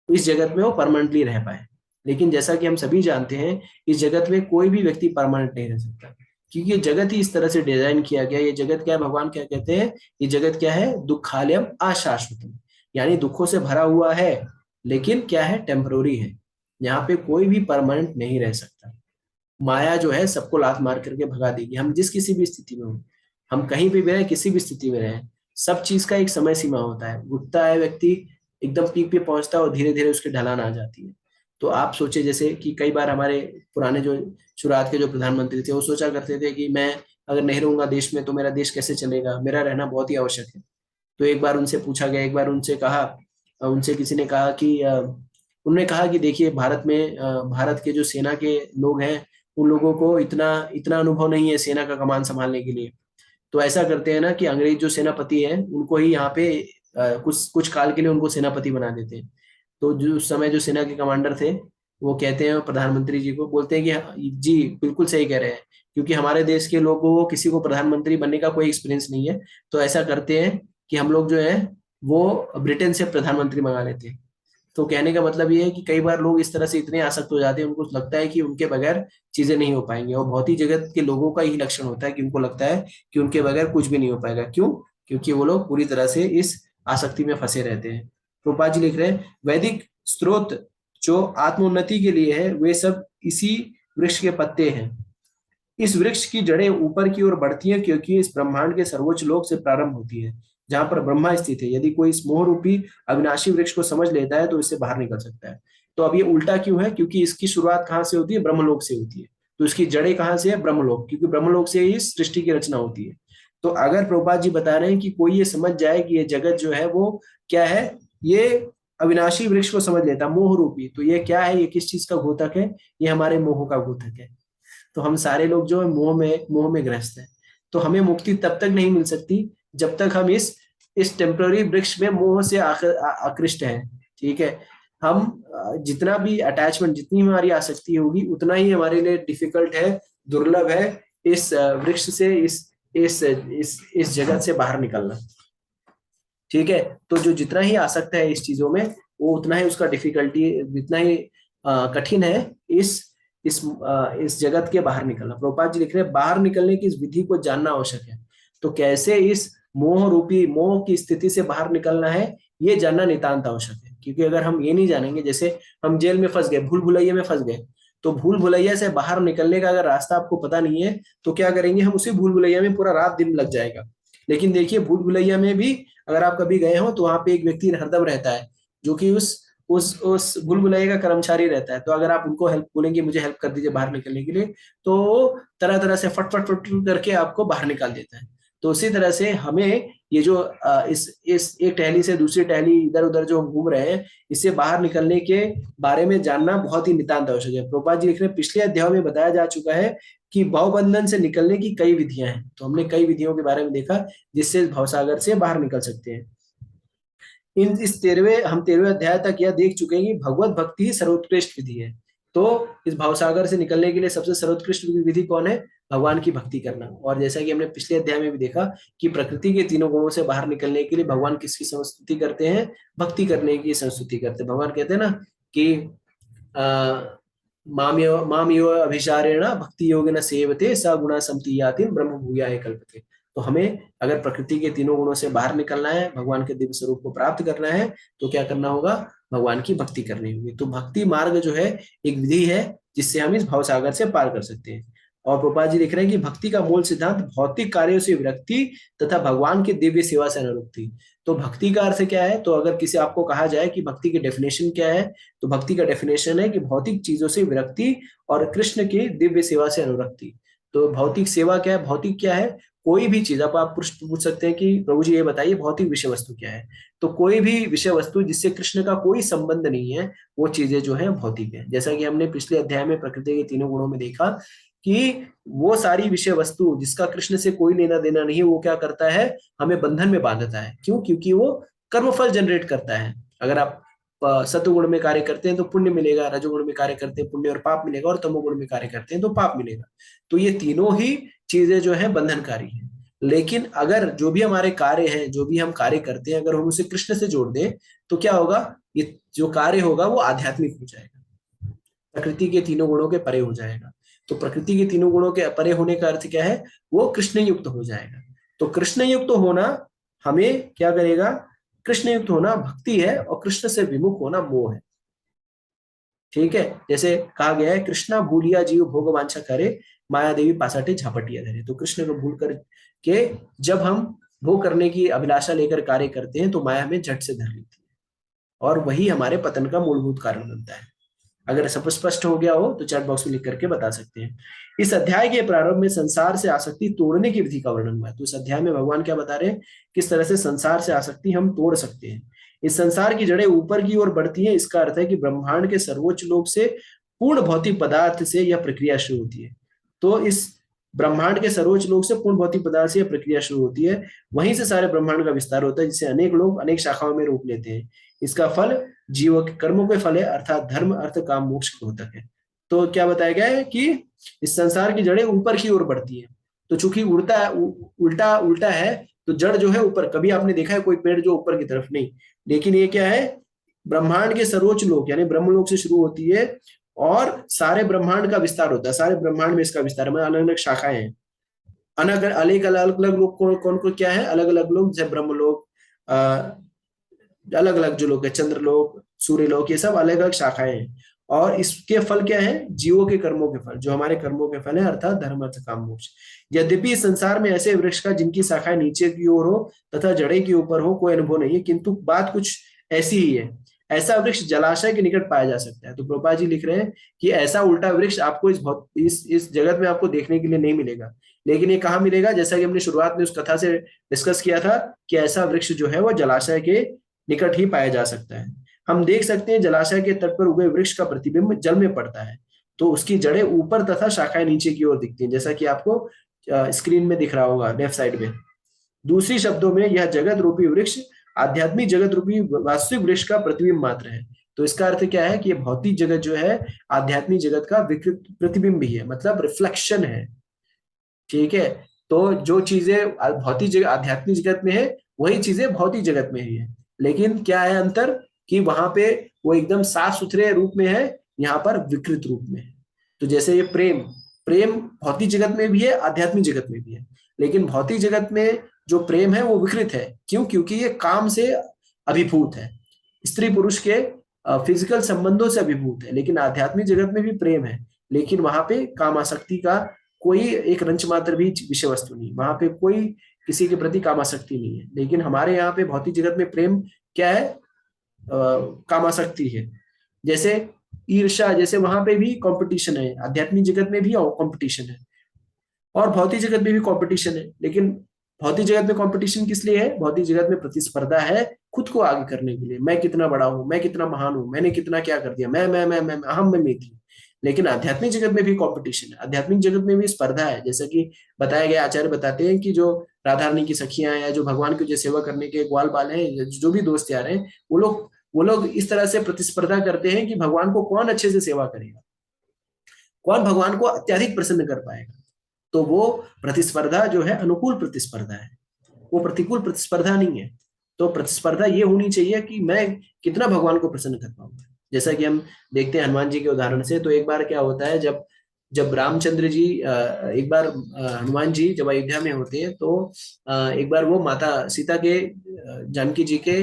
इस जगत में वो परमानेंटली रह पाए। लेकिन जैसा कि हम सभी जानते हैं, इस जगत में कोई भी व्यक्ति परमानेंट नहीं रह सकता, क्योंकि ये जगत ही इस तरह से डिजाइन किया गया। ये जगत क्या है, भगवान क्या कहते हैं, ये जगत क्या है, दुखालयम अशाश्वतम, यानी दुखों से भरा हुआ है, लेकिन क्या है, टेम्परोरी है। यहाँ पे कोई भी परमानेंट नहीं रह सकता। माया जो है सबको लात मार करके भगा देगी, हम जिस किसी भी स्थिति में हो, हम कहीं भी रहे, किसी भी स्थिति में रहे, सब चीज का एक समय सीमा होता है। उठता है व्यक्ति, एकदम पीक पे पहुंचता है और धीरे धीरे उसकी ढलान आ जाती है। तो आप सोचे जैसे कि कई बार हमारे पुराने जो शुरुआत के जो प्रधानमंत्री थे वो सोचा करते थे कि मैं अगर नहीं रहूंगा देश में तो मेरा देश कैसे चलेगा, मेरा रहना बहुत ही आवश्यक है। तो एक बार उनसे पूछा गया, एक बार उनसे कहा, उनसे किसी ने कहा कि उन्होंने कहा कि देखिए भारत में भारत के जो सेना के लोग हैं उन लोगों को इतना इतना अनुभव नहीं है सेना का कमान संभालने के लिए। तो ऐसा करते हैं ना कि अंग्रेज जो सेनापति हैं उनको ही यहाँ पे कुछ कुछ काल के लिए उनको सेनापति बना देते हैं। तो जो उस समय जो सेना के कमांडर थे वो कहते हैं प्रधानमंत्री जी को, बोलते हैं कि जी बिल्कुल सही कह रहे हैं, क्योंकि हमारे देश के लोगों को किसी को प्रधानमंत्री बनने का कोई एक्सपीरियंस नहीं है। तो ऐसा करते हैं कि हम लोग जो है वो ब्रिटेन से प्रधानमंत्री मंगा लेते हैं। तो कहने का मतलब ये है कि कई बार लोग इस तरह से इतने आसक्त हो जाते हैं, उनको लगता है कि उनके बगैर चीजें नहीं हो पाएंगी। और भौतिक जगत के लोगों का यही लक्षण होता है कि उनको लगता है कि उनके बगैर कुछ भी नहीं हो पाएगा। क्यों? क्योंकि वो लोग पूरी तरह से इस आसक्ति में फंसे रहते हैं। रूपा जी लिख रहे हैं वैदिक स्रोत जो आत्मोन्नति के लिए है वे सब इसी वृक्ष के पत्ते हैं। इस वृक्ष की जड़ें ऊपर की ओर बढ़ती हैं क्योंकि इस ब्रह्मांड के सर्वोच्च लोक से प्रारंभ होती है जहां पर ब्रह्मा स्थित है। यदि कोई इस मोह रूपी अविनाशी वृक्ष को समझ लेता है तो इससे बाहर निकल सकता है। तो अब ये उल्टा क्यों है? क्योंकि इसकी शुरुआत कहाँ से होती है? ब्रह्मलोक से होती है। तो इसकी जड़ें कहाँ से है? ब्रह्मलोक, क्योंकि ब्रह्मलोक से ही इस सृष्टि की रचना होती है। तो अगर प्रभुपाद जी बता रहे हैं कि कोई ये समझ जाए कि ये जगत जो है वो क्या है, ये अविनाशी वृक्ष को समझ लेता, मोह रूपी, तो ये क्या है, ये किस चीज का घोतक है? ये हमारे मोह का घोतक है। तो हम सारे लोग जो है मोह में ग्रस्त हैं। तो हमें मुक्ति तब तक नहीं मिल सकती जब तक हम इस टेम्पररी वृक्ष में मोह से आकृष्ट हैं। ठीक है, हम जितना भी अटैचमेंट, जितनी हमारी आसक्ति होगी उतना ही हमारे लिए डिफिकल्ट है, दुर्लभ है इस वृक्ष से, इस जगत से बाहर निकलना। ठीक है, तो जो जितना ही आसक्त है इस चीजों में वो उतना ही उसका डिफिकल्टी, जितना ही कठिन है इस इस जगत के बाहर निकलना। प्रभुपाद जी लिख रहे हैं बाहर निकलने की इस विधि को जानना आवश्यक है। तो कैसे इस मोह रूपी, मोह की स्थिति से बाहर निकलना है ये जानना नितांत आवश्यक है। क्योंकि अगर हम ये नहीं जानेंगे, जैसे हम जेल में फंस गए, भूल भुलैया में फंस गए, तो भूल भुलैया से बाहर निकलने का अगर रास्ता आपको पता नहीं है तो क्या करेंगे, हम उसी भूल भुलैया में पूरा रात दिन लग जाएगा। लेकिन देखिए भूल भुलैया में भी अगर आप कभी गए हो तो वहां पे एक व्यक्ति हरदम रहता है जो कि उस भूल भुलैया का कर्मचारी रहता है। तो अगर आप उनको हेल्प बोलेंगे, मुझे हेल्प कर दीजिए बाहर निकलने के लिए, तो वो तरह तरह से फट फट फट करके आपको बाहर निकाल देता है। तो उसी तरह से हमें ये जो इस एक टहनी से दूसरी टहनी इधर उधर जो हम घूम रहे हैं, इससे बाहर निकलने के बारे में जानना बहुत ही नितांत आवश्यक है। प्रभुपाद जी लिख रहे हैं, पिछले अध्याय में बताया जा चुका है कि भवबंधन से निकलने की कई विधियां हैं। तो हमने कई विधियों के बारे में देखा जिससे भवसागर से बाहर निकल सकते हैं। इस 13वें अध्याय तक यह देख चुके हैं कि भगवत भक्ति ही सर्वोत्कृष्ट विधि है। तो इस भवसागर से निकलने के लिए सबसे सर्वोत्कृष्ट विधि कौन है? भगवान की भक्ति करना। और जैसा कि हमने पिछले अध्याय में भी देखा कि प्रकृति के तीनों गुणों से बाहर निकलने के लिए भगवान किसकी संस्तुति करते हैं? भक्ति करने की संस्तुति करते हैं। भगवान कहते हैं ना कि माम यो अभिचारेण भक्ति योगेन सेवते स गुणा संप्रीयाति ब्रह्म भूयाय कल्पते। तो हमें अगर प्रकृति के तीनों गुणों से बाहर निकलना है, भगवान के दिव्य स्वरूप को प्राप्त करना है, तो क्या करना होगा? भगवान की भक्ति करनी होगी। तो भक्ति मार्ग जो है एक विधि है जिससे हम इस भवसागर से पार कर सकते हैं। और प्रभुपाद जी लिख रहे हैं कि भक्ति का मूल सिद्धांत भौतिक कार्यों से विरक्ति तथा भगवान की दिव्य सेवा से अनुरक्ति। तो भक्ति का अर्थ क्या है? तो अगर किसी आपको कहा जाए कि भक्ति की डेफिनेशन क्या है, तो भक्ति का डेफिनेशन है कि भौतिक चीजों से विरक्ति और कृष्ण की दिव्य सेवा से अनुरक्ति। तो भौतिक सेवा क्या है? भौतिक क्या है? कोई भी चीज। आप पूछ सकते हैं कि प्रभु जी ये बताइए भौतिक विषय वस्तु क्या है? तो कोई भी विषय वस्तु जिससे कृष्ण का कोई संबंध नहीं है, वो चीजें जो है भौतिक है। जैसा कि हमने पिछले अध्याय में प्रकृति के तीनों गुणों में देखा कि वो सारी विषय वस्तु जिसका कृष्ण से कोई लेना देना नहीं है, वो क्या करता है? हमें बंधन में बांधता है। क्यों? क्योंकि वो कर्मफल जनरेट करता है। अगर आप सत्वगुण में कार्य करते हैं तो पुण्य मिलेगा, रजोगुण में कार्य करते हैं पुण्य और पाप मिलेगा, और तमोगुण में कार्य करते हैं तो पाप मिलेगा। तो ये तीनों ही चीजें जो है बंधनकारी है। लेकिन अगर जो भी हमारे कार्य हैं, जो भी हम कार्य करते हैं, अगर हम उसे कृष्ण से जोड़ दें तो क्या होगा? ये जो कार्य होगा वो आध्यात्मिक हो जाएगा, प्रकृति के तीनों गुणों के परे हो जाएगा। तो प्रकृति के तीनों गुणों के परे होने का अर्थ क्या है? वो कृष्ण युक्त हो जाएगा। तो कृष्ण युक्त होना हमें क्या करेगा? कृष्ण युक्त होना भक्ति है और कृष्ण से विमुख होना मोह है। ठीक है, जैसे कहा गया है, कृष्णा भूलिया जीव भोग वांछा करे, माया देवी पासाटे झापटिया धरे। तो कृष्ण को भूल कर के जब हम भोग करने की अभिलाषा लेकर कार्य करते हैं तो माया हमें झट से धर लेती है, और वही हमारे पतन का मूलभूत कारण बनता है। अगर सब स्पष्ट हो गया हो तो चैट बॉक्स में लिख करके बता सकते हैं। इस अध्याय के प्रारंभ में संसार से आसक्ति तोड़ने की विधि का वर्णन हुआ है। तो इस अध्याय में भगवान क्या बता रहे हैं? किस तरह से संसार से आसक्ति हम तोड़ सकते हैं। इस संसार की जड़ें ऊपर की ओर बढ़ती हैं। इसका अर्थ है कि ब्रह्मांड के सर्वोच्च लोक से पूर्ण भौतिक पदार्थ से यह प्रक्रिया शुरू होती है। तो इस ब्रह्मांड के सर्वोच्च लोक से पूर्ण भौतिक पदार्थ से यह प्रक्रिया शुरू होती है। वहीं से सारे ब्रह्मांड का विस्तार होता है, जिसे अनेक लोग अनेक शाखाओं में रूप लेते हैं। इसका फल जीवों के कर्मों के फल है, अर्थात धर्म अर्थ काम मोक्ष द्योतक है। तो क्या बताया गया है कि इस संसार की जड़ें ऊपर की ओर बढ़ती है। तो चूंकि उल्टा उल्टा है, तो जड़ जो है ऊपर। कभी आपने देखा है कोई पेड़ जो ऊपर की तरफ? नहीं। लेकिन ये क्या है? ब्रह्मांड के सर्वोच्च लोक यानी ब्रह्मलोक से शुरू होती है और सारे ब्रह्मांड का विस्तार होता है। सारे ब्रह्मांड में इसका विस्तार है, अलग अलग शाखाएं हैं। अलग अलग अलग अलग लोग कौन को क्या है? अलग अलग लोग, जैसे ब्रह्मलोक, अलग अलग जो लोग है, चंद्रलोक, सूर्यलोक, ये सब अलग अलग शाखाएं हैं। और इसके फल क्या है? जीवों के कर्मों के फल, जो हमारे कर्मों के फल है, अर्थात धर्म अर्थ काम मोक्ष। यद्यपि इस संसार में ऐसे वृक्ष का जिनकी शाखाएं नीचे की ओर हो तथा जड़ें की ऊपर हो कोई अनुभव नहीं है, किंतु बात कुछ ऐसी ही है। ऐसा वृक्ष जलाशय के निकट पाया जा सकता है। तो प्रभुपाद जी लिख रहे हैं कि ऐसा उल्टा वृक्ष आपको इस जगत में आपको देखने के लिए नहीं मिलेगा। लेकिन ये कहाँ मिलेगा? जैसा कि हमने शुरुआत में उस कथा से डिस्कस किया था कि ऐसा वृक्ष जो है वो जलाशय के निकट ही पाया जा सकता है। हम देख सकते हैं जलाशय के तट पर उगे वृक्ष का प्रतिबिंब जल में पड़ता है, तो उसकी जड़ें ऊपर तथा शाखाएं नीचे की ओर दिखती हैं, जैसा कि आपको स्क्रीन में दिख रहा होगा लेफ्ट साइड में। दूसरी शब्दों में यह जगत रूपी वृक्ष आध्यात्मिक जगत रूपी वास्तविक वृक्ष का प्रतिबिंब मात्र है। तो इसका अर्थ क्या है कि भौतिक जगत जो है आध्यात्मिक जगत का विकृत प्रतिबिंब ही है, मतलब रिफ्लेक्शन है। ठीक है, तो जो चीजें भौतिक जगत आध्यात्मिक जगत में है वही चीजें भौतिक जगत में ही है। लेकिन क्या है अंतर? कि वहां पे वो एकदम साफ सुथरे रूप में है, यहाँ पर विकृत रूप में है। तो जैसे ये प्रेम प्रेम भौतिक जगत में भी है, आध्यात्मिक जगत में भी है। लेकिन भौतिक जगत में जो प्रेम है वो विकृत है। क्यों? क्योंकि ये काम से अभिभूत है, स्त्री पुरुष के फिजिकल संबंधों से अभिभूत है। लेकिन आध्यात्मिक जगत में भी प्रेम है, लेकिन वहां पे काम आसक्ति का कोई एक रंच मात्र भी विषय वस्तु नहीं, वहां पे कोई किसी के प्रति कामासक्ति नहीं है। लेकिन हमारे यहाँ पे भौतिक जगत में प्रेम क्या है? कामासक्ति है। जैसे ईर्ष्या, जैसे वहां पे भी कंपटीशन है, आध्यात्मिक जगत में भी कंपटीशन है और भौतिक जगत में भी कंपटीशन है। लेकिन भौतिक जगत में कंपटीशन किस लिए है? भौतिक जगत में प्रतिस्पर्धा है खुद को आगे करने के लिए। मैं कितना बड़ा हूं, मैं कितना महान हूं, मैंने कितना क्या कर दिया, मैं अहम में थी। लेकिन आध्यात्मिक जगत में भी कंपटीशन है, आध्यात्मिक जगत में भी स्पर्धा है। जैसा कि बताया गया, आचार्य बताते हैं कि जो राधा रानी की सखियां या जो भगवान की जो सेवा करने के ग्वाल बाल हैं, जो भी दोस्त यार हैं, वो लोग इस तरह से प्रतिस्पर्धा करते हैं कि भगवान को कौन अच्छे से सेवा करेगा, कौन भगवान को अत्यधिक प्रसन्न कर पाएगा। तो वो प्रतिस्पर्धा जो है अनुकूल प्रतिस्पर्धा है, वो प्रतिकूल प्रतिस्पर्धा नहीं है। तो प्रतिस्पर्धा ये होनी चाहिए कि मैं कितना भगवान को प्रसन्न कर पाऊंगा। जैसा कि हम देखते हैं हनुमान जी के उदाहरण से, तो एक बार क्या होता है, जब जब रामचंद्र जी एक बार हनुमान जी जब अयोध्या में होते हैं, तो एक बार वो माता सीता के जानकी जी के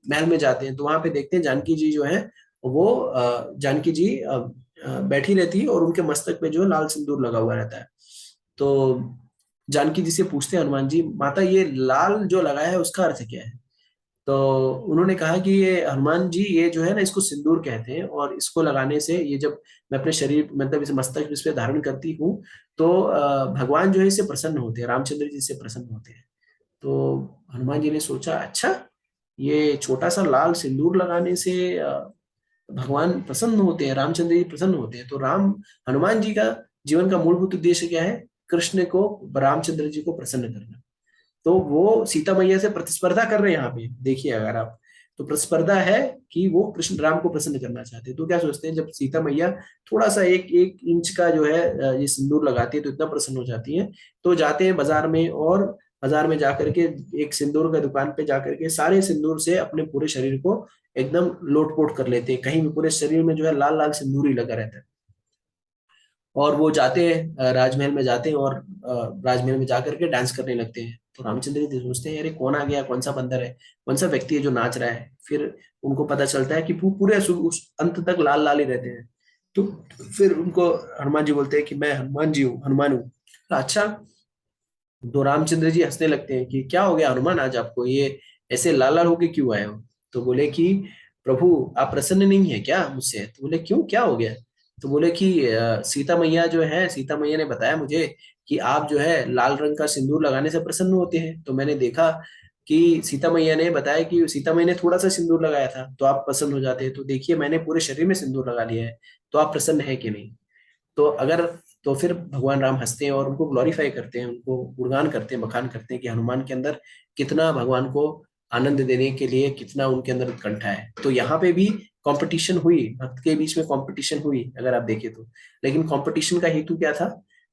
महल में जाते हैं। तो वहां पे देखते हैं जानकी जी जो है वो जानकी जी बैठी रहती है और उनके मस्तक पे जो है लाल सिंदूर लगा हुआ रहता है। तो जानकी जी से पूछते हैं हनुमान जी, माता ये लाल जो लगा है उसका अर्थ क्या है? तो उन्होंने कहा कि ये हनुमान जी, ये जो है ना, इसको सिंदूर कहते हैं, और इसको लगाने से ये जब मैं अपने शरीर मतलब इसे मस्तक इस पे धारण करती हूँ, तो भगवान जो है इससे प्रसन्न होते हैं, रामचंद्र जी से प्रसन्न होते हैं। तो हनुमान जी ने सोचा, अच्छा, ये छोटा सा लाल सिंदूर लगाने से भगवान प्रसन्न होते हैं, रामचंद्र जी प्रसन्न होते हैं। तो हनुमान जी का जीवन का मूलभूत उद्देश्य क्या है? कृष्ण को, रामचंद्र जी को प्रसन्न करना। तो वो सीता मैया से प्रतिस्पर्धा कर रहे हैं यहाँ पे, देखिए अगर आप, तो प्रतिस्पर्धा है कि वो कृष्ण राम को प्रसन्न करना चाहते हैं। तो क्या सोचते हैं, जब सीता मैया थोड़ा सा एक एक इंच का जो है ये सिंदूर लगाती है तो इतना प्रसन्न हो जाती है। तो जाते हैं बाजार में, और बाजार में जाकर के एक सिंदूर का दुकान पे जाकर के सारे सिंदूर से अपने पूरे शरीर को एकदम लोटपोट कर लेते हैं, कहीं भी पूरे शरीर में जो है लाल लाल सिंदूर ही लगा रहता है। और वो जाते हैं राजमहल में जाते हैं, और राजमहल में जाकर के डांस करने लगते हैं। तो रामचंद्र जी सोचते हैं, अरे कौन आ गया, कौन सा बंदर है, कौन सा व्यक्ति है जो नाच रहा है। फिर उनको पता चलता है कि पूरे उस अंत तक लाल लाल ही रहते हैं। तो फिर उनको हनुमान जी बोलते हैं कि मैं हनुमान जी हूँ, हनुमान हूँ। अच्छा, तो रामचंद्र जी हंसने लगते हैं कि क्या हो गया हनुमान, आज आपको ये ऐसे लाल लाल होके क्यों आए हो? तो बोले कि प्रभु, आप प्रसन्न नहीं है क्या मुझसे? तो बोले क्यों, क्या हो गया? तो बोले कि सीता मैया जो है, सीता मैया ने बताया मुझे कि आप जो है लाल रंग का सिंदूर लगाने से प्रसन्न होते हैं। तो मैंने देखा कि सीता मैया ने बताया कि सीता मैया ने थोड़ा सा सिंदूर लगाया था तो आप प्रसन्न हो जाते हैं। तो देखिए मैंने पूरे शरीर में सिंदूर लगा लिया है, तो आप प्रसन्न है कि नहीं? तो अगर, तो फिर भगवान राम हंसते हैं और उनको ग्लोरीफाई करते हैं, उनको गुणगान करते हैं, बखान करते हैं कि हनुमान के अंदर कितना भगवान को आनंद देने के लिए कितना उनके अंदर उत्कंठा है। तो यहाँ पे भी कंपटीशन हुई, भक्त के बीच में कंपटीशन हुई अगर आप देखें तो। लेकिन कंपटीशन का हेतु क्या था?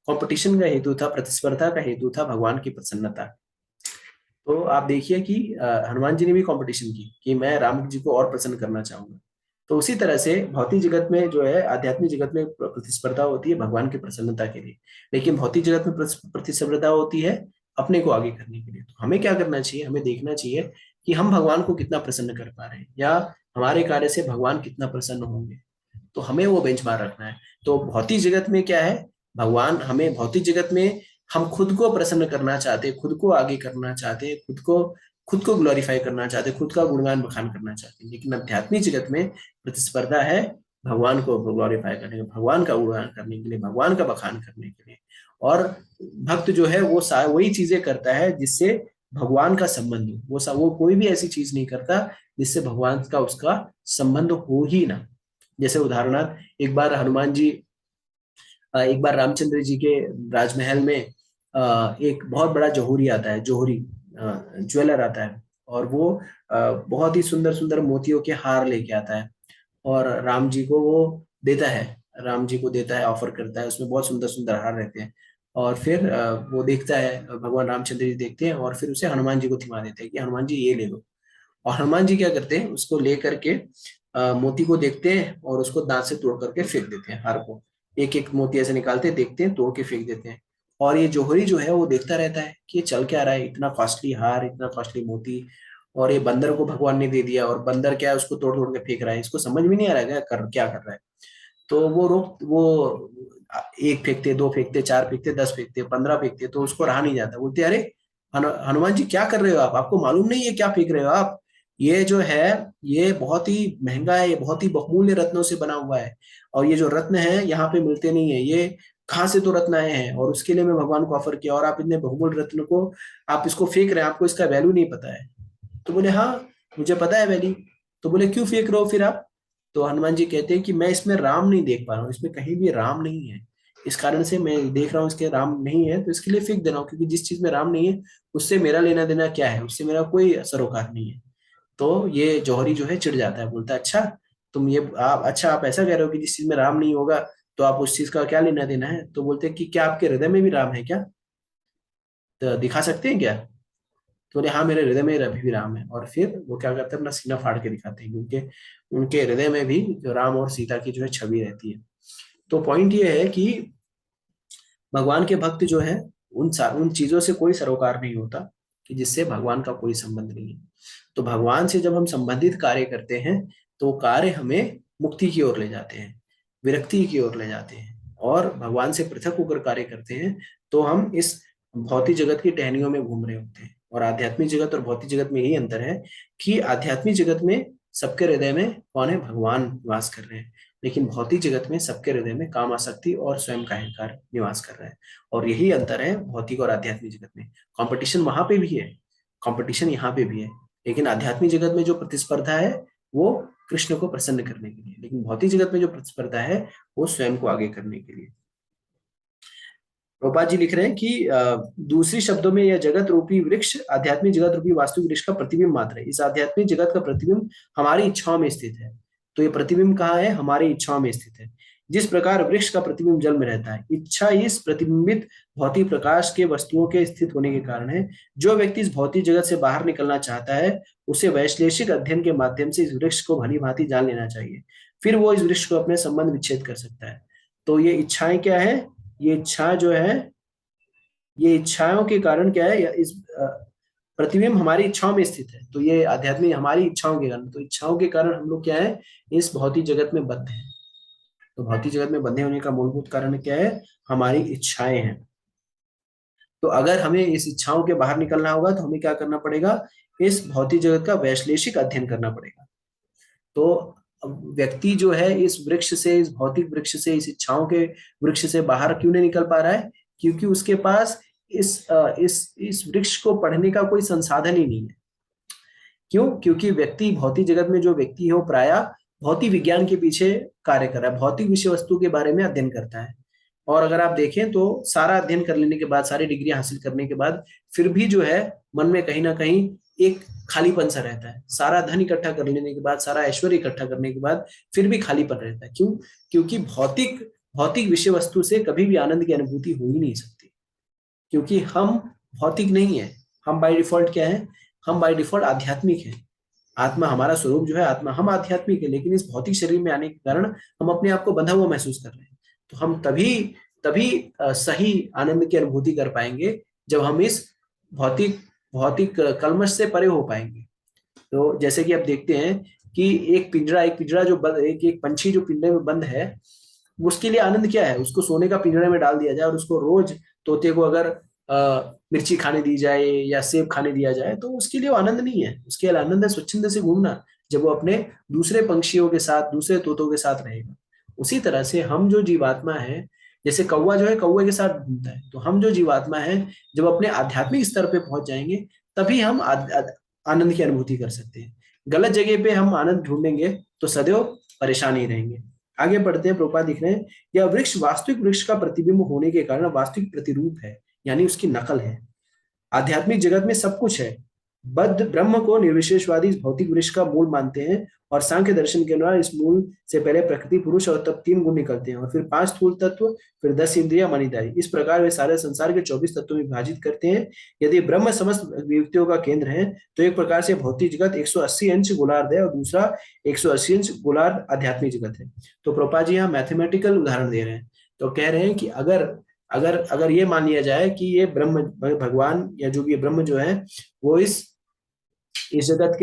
कंपटीशन का हेतु था, प्रतिस्पर्धा का हेतु था भगवान की प्रसन्नता। तो आप देखिए कि हनुमान जी ने भी कंपटीशन की कि मैं राम जी को और प्रसन्न करना चाहूंगा। तो उसी तरह से भौतिक जगत में जो है, आध्यात्मिक जगत में प्रतिस्पर्धा होती है भगवान की प्रसन्नता के लिए, लेकिन भौतिक जगत में प्रतिस्पर्धा होती है अपने को आगे करने के लिए। तो हमें क्या करना चाहिए? हमें देखना चाहिए कि हम भगवान को कितना प्रसन्न कर पा रहे हैं, या हमारे कार्य से भगवान कितना प्रसन्न होंगे। तो हमें वो बेंचमार्क रखना है। तो भौतिक जगत में क्या है, भगवान हमें भौतिक जगत में हम खुद को प्रसन्न करना चाहते हैं, खुद को आगे करना चाहते हैं, खुद को ग्लोरीफाई करना चाहते हैं, खुद का गुणगान बखान करना चाहते हैं। लेकिन आध्यात्मिक जगत में प्रतिस्पर्धा है भगवान को ग्लोरीफाई करने के, भगवान का गुणगान करने के लिए, भगवान का बखान करने के लिए। और भक्त जो है वो वही चीजें करता है जिससे भगवान का संबंध हो। वो कोई भी ऐसी चीज नहीं करता जिससे भगवान का उसका संबंध हो ही ना। जैसे उदाहरणार्थ, एक बार रामचंद्र जी के राजमहल में एक बहुत बड़ा जौहरी आता है, जौहरी ज्वेलर आता है, और वो बहुत ही सुंदर सुंदर मोतियों के हार लेके आता है, और राम जी को वो देता है, राम जी को देता है, ऑफर करता है, उसमें बहुत सुंदर सुंदर हार रहते हैं। और फिर वो देखता है, भगवान रामचंद्र जी देखते हैं और फिर उसे हनुमान जी को थमा देते हैं कि हनुमान जी ये ले लो। और हनुमान जी क्या करते हैं, उसको ले करके मोती को देखते हैं और उसको दांत से तोड़ करके फेंक देते हैं, हार को एक एक मोती ऐसे निकालते हैं, देखते हैं, तोड़ के फेंक देते हैं। और ये जौहरी जो है वो देखता रहता है कि ये चल क्या रहा है, इतना कॉस्टली हार, इतना कॉस्टली मोती, और ये बंदर को भगवान ने दे दिया, और बंदर क्या है, उसको तोड़ तोड़ के फेंक रहा है, इसको समझ में नहीं आ रहा है क्या कर रहा है। तो वो एक फेंकते, दो फेंकते, चार फेंकते, 10 फेंकते, 15 फेंकते, तो उसको रहा नहीं जाता, बोलते अरे हनुमान जी क्या कर रहे हो आप, आपको मालूम नहीं है क्या फेंक रहे हो आप? ये जो है, ये बहुत ही महंगा है, ये बहुत ही बहुमूल्य रत्नों से बना हुआ है, और ये जो रत्न है यहाँ पे मिलते नहीं है, ये कहाँ से तो रत्न आए हैं और उसके लिए मैं भगवान को ऑफर किया, और आप इतने बहुमूल्य रत्न को आप इसको फेंक रहे हैं, आपको इसका वैल्यू नहीं पता है। तो बोले हाँ, मुझे पता है वैल्यू। तो बोले क्यों फेंक रहे हो फिर आप? तो हनुमान जी कहते हैं कि मैं इसमें राम नहीं देख पा रहा हूँ, इसमें कहीं भी राम नहीं है, इस कारण से मैं देख रहा हूँ इसके राम नहीं है, तो इसके लिए फेंक दे रहा हूँ, क्योंकि जिस चीज में राम नहीं है उससे मेरा लेना देना क्या है, उससे मेरा कोई सरोकार नहीं है। तो ये जौहरी जो है चिढ़ जाता है, बोलता है अच्छा, तुम ये आप अच्छा आप ऐसा कह रहे हो कि जिस चीज में राम नहीं होगा तो आप उस चीज का क्या लेना देना है? तो बोलते हैं कि क्या आपके हृदय में भी राम है क्या? तो दिखा सकते हैं क्या? तो बोले हाँ, मेरे हृदय में अभी भी राम है। और फिर वो क्या करते हैं, अपना सीना फाड़ के दिखाते हैं, क्योंकि उनके हृदय में भी जो राम और सीता की जो है छवि रहती है। तो पॉइंट ये है कि भगवान के भक्त जो है उन चीजों से कोई सरोकार नहीं होता कि जिससे भगवान का कोई संबंध नहीं है। तो भगवान से जब हम संबंधित कार्य करते हैं तो वो कार्य हमें मुक्ति की ओर ले जाते हैं, विरक्ति की ओर ले जाते हैं, और भगवान से पृथक होकर कार्य करते हैं तो हम इस भौतिक जगत की टहनियों में घूम रहे होते हैं। और आध्यात्मिक जगत और भौतिक जगत में यही अंतर है कि आध्यात्मिक जगत में सबके हृदय में कौन है, भगवान निवास कर रहे हैं, लेकिन भौतिक जगत में सबके हृदय में काम आसक्ति और स्वयं का अहंकार निवास कर रहा है। और यही अंतर है भौतिक और आध्यात्मिक जगत में। कंपटीशन वहां पे भी है, कंपटीशन यहाँ पे भी है, लेकिन आध्यात्मिक जगत में जो प्रतिस्पर्धा है वो कृष्ण को प्रसन्न करने के लिए, लेकिन भौतिक जगत में जो प्रतिस्पर्धा है वो स्वयं को आगे करने के लिए। प्रभुपाद जी लिख रहे हैं कि दूसरी शब्दों में यह जगत रूपी वृक्ष आध्यात्मिक जगत रूपी वास्तविक वृक्ष का प्रतिबिंब मात्र है। इस आध्यात्मिक जगत का प्रतिबिंब हमारी इच्छाओं में स्थित है। तो ये प्रतिबिंब कहाँ है? हमारी इच्छाओं में स्थित है। जिस प्रकार वृक्ष का प्रतिबिंब जल में रहता है, इच्छा इस प्रतिबिंबित भौतिक प्रकाश के वस्तुओं के स्थित होने के कारण है। जो व्यक्ति इस भौतिक जगत से बाहर निकलना चाहता है उसे वैश्लेषिक अध्ययन के माध्यम से इस वृक्ष को भली भांति जान लेना चाहिए, फिर वो इस वृक्ष को अपने संबंध विच्छेद कर सकता है। तो ये इच्छाएं क्या है? ये इच्छा जो है, ये इच्छाओं के कारण क्या है, इस प्रतिबिंब हमारी इच्छाओं में स्थित है। तो ये आध्यात्मिक हमारी इच्छाओं के कारण, तो इच्छाओं के कारण हम लोग क्या है, इस भौतिक जगत में बद्ध हैं। तो भौतिक जगत में बंधे होने का मूलभूत कारण क्या है? हमारी इच्छाएं हैं। तो अगर हमें इस इच्छाओं के बाहर निकलना होगा तो हमें क्या करना पड़ेगा? इस भौतिक जगत का वैश्लेषिक अध्ययन करना पड़ेगा। तो व्यक्ति जो है इस वृक्ष से, इस भौतिक वृक्ष से, इस इच्छाओं के वृक्ष से बाहर क्यों नहीं निकल पा रहा है? क्योंकि उसके पास इस वृक्ष को पढ़ने का कोई संसाधन ही नहीं है। क्यों? क्योंकि व्यक्ति भौतिक जगत में जो व्यक्ति है वो प्रायः भौतिक विज्ञान के पीछे कार्य कर रहा है, भौतिक विषय वस्तु के बारे में अध्ययन करता है। और अगर आप देखें तो सारा अध्ययन कर लेने के बाद, सारी डिग्री हासिल करने के बाद, फिर भी जो है मन में कहीं ना कहीं एक खालीपन सा रहता है। सारा धन इकट्ठा कर लेने के बाद, सारा ऐश्वर्य इकट्ठा करने के बाद फिर भी खालीपन रहता है। क्यों? क्योंकि भौतिक भौतिक विषय वस्तु से कभी भी आनंद की अनुभूति हो ही नहीं सकती, क्योंकि हम भौतिक नहीं है। हम बाय डिफॉल्ट क्या है? हम बाय डिफॉल्ट आध्यात्मिक है। आत्मा हमारा स्वरूप जो है, आत्मा हम आध्यात्मिक है, लेकिन इस भौतिक शरीर में आने के कारण हम अपने आप को बंधा हुआ महसूस कर रहे हैं। तो हम तभी तभी सही आनंद की अनुभूति कर पाएंगे जब हम इस भौतिक भौतिक कलमश से परे हो पाएंगे। तो जैसे कि आप देखते हैं कि एक पिंजरा जो बंद, एक एक पंछी जो पिंजरे में बंद है, उसके लिए आनंद क्या है? उसको सोने का पिंजरे में डाल दिया जाए और उसको रोज तोते को अगर मिर्ची खाने दी जाए या सेब खाने दिया जाए तो उसके लिए वो आनंद नहीं है। उसके लिए आनंद है स्वच्छंद से घूमना, जब वो अपने दूसरे पंछियों के साथ, दूसरे तोतों के साथ रहेगा। उसी तरह से हम जो जीवात्मा है, जैसे कौवा जो है कौवे के साथ घूमता है, तो हम जो जीवात्मा है जब अपने आध्यात्मिक स्तर पे पहुंच जाएंगे तभी हम आनंद की अनुभूति कर सकते हैं। गलत जगह पे हम आनंद ढूंढेंगे तो सदैव परेशान ही रहेंगे। आगे बढ़ते हैं। प्रभुपाद लिख रहे हैं, यह वृक्ष वास्तविक वृक्ष का प्रतिबिंब होने के कारण वास्तविक प्रतिरूप है, यानी उसकी नकल है। आध्यात्मिक जगत में सब कुछ है। बद्ध ब्रह्म को निर्विशेषवादी इस भौतिक वृक्ष का मूल मानते हैं, और सांख्य दर्शन के अनुसार इस मूल से पहले प्रकृति पुरुष और तब 3 गुण निकलते हैं, और फिर 5 स्थूल तत्व, फिर 10 इंद्रिया मन इत्यादि। इस प्रकार वे सारे संसार के 24 तत्वों में विभाजित करते हैं। यदि ब्रह्म समस्त विभूतियों का केंद्र है तो एक प्रकार से भौतिक जगत 180 अंश गोलार्ध है और दूसरा 180 अंश गोलार्ध आध्यात्मिक जगत है। तो प्रभुपाद जी यहाँ मैथमेटिकल उदाहरण दे रहे हैं। तो कह रहे हैं कि अगर अगर अगर ये मान लिया जाए कि ये ब्रह्म, भगवान या जो भी ब्रह्म जो है वो इस जगत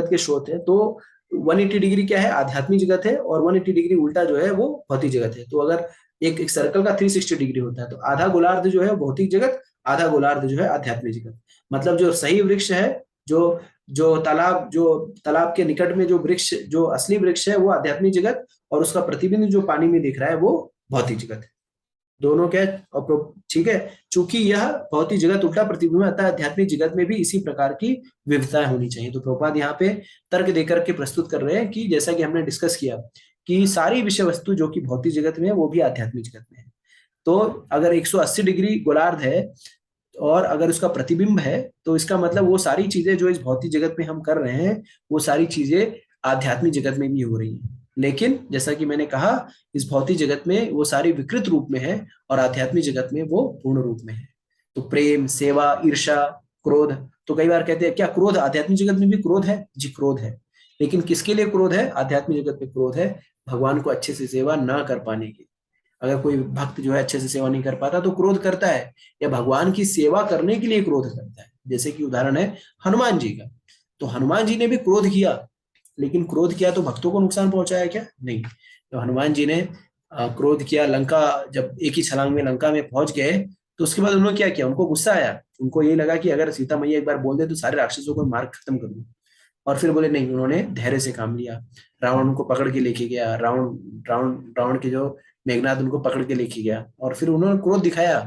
के स्रोत है, तो 180 डिग्री क्या है? आध्यात्मिक जगत है, और 180 डिग्री उल्टा जो है वो भौतिक जगत है। तो अगर एक सर्कल का 360 डिग्री होता है तो आधा गोलार्ध जो है भौतिक जगत, आधा गोलार्ध जो है आध्यात्मिक जगत। मतलब जो सही वृक्ष है, जो जो तालाब के निकट में जो वृक्ष, जो असली वृक्ष है वो आध्यात्मिक जगत, और उसका प्रतिबिंब जो पानी में दिख रहा है वो भौतिक जगत है। दोनों क्या ठीक है। चूंकि यह भौतिक जगत उल्टा प्रतिबिंब है, अतः आध्यात्मिक जगत में भी इसी प्रकार की विविधताएं होनी चाहिए। तो प्रभुपाद यहाँ पे तर्क देकर के प्रस्तुत कर रहे हैं कि जैसा कि हमने डिस्कस किया कि सारी विषय वस्तु जो कि भौतिक जगत में है वो भी आध्यात्मिक जगत में है। तो अगर 180 डिग्री गोलार्ध है और अगर उसका प्रतिबिंब है, तो इसका मतलब वो सारी चीजें जो इस भौतिक जगत में हम कर रहे हैं वो सारी चीजें आध्यात्मिक जगत में भी हो रही हैं। लेकिन जैसा कि मैंने कहा, इस भौतिक जगत में वो सारी विकृत रूप में है और आध्यात्मिक जगत में वो पूर्ण रूप में है। तो प्रेम, सेवा, ईर्ष्या, क्रोध, तो कई बार कहते हैं क्या क्रोध आध्यात्मिक जगत में भी क्रोध है? जी क्रोध है। लेकिन किसके लिए क्रोध है? आध्यात्मिक जगत में क्रोध है भगवान को अच्छे से सेवा ना कर पाने की। अगर कोई भक्त जो है अच्छे से सेवा नहीं कर पाता तो क्रोध करता है, या भगवान की सेवा करने के लिए क्रोध करता है। जैसे कि उदाहरण है हनुमान जी का। तो हनुमान जी ने भी क्रोध किया, लेकिन क्रोध किया तो भक्तों को नुकसान पहुंचाया क्या? नहीं। तो हनुमान जी ने क्रोध किया, लंका जब एक ही छलांग में लंका में पहुंच गए, तो उसके बाद उन्होंने क्या किया? उनको गुस्सा आया। उनको ये लगा कि अगर सीता मैया एक बार बोल दे तो सारे राक्षसों को मार खत्म कर दूं। और फिर बोले नहीं, उन्होंने धैर्य से काम लिया। रावण उनको पकड़ के लेके गया, रावण रावण रावण के जो मेघनाथ उनको पकड़ के लेके गया, और फिर उन्होंने क्रोध दिखाया।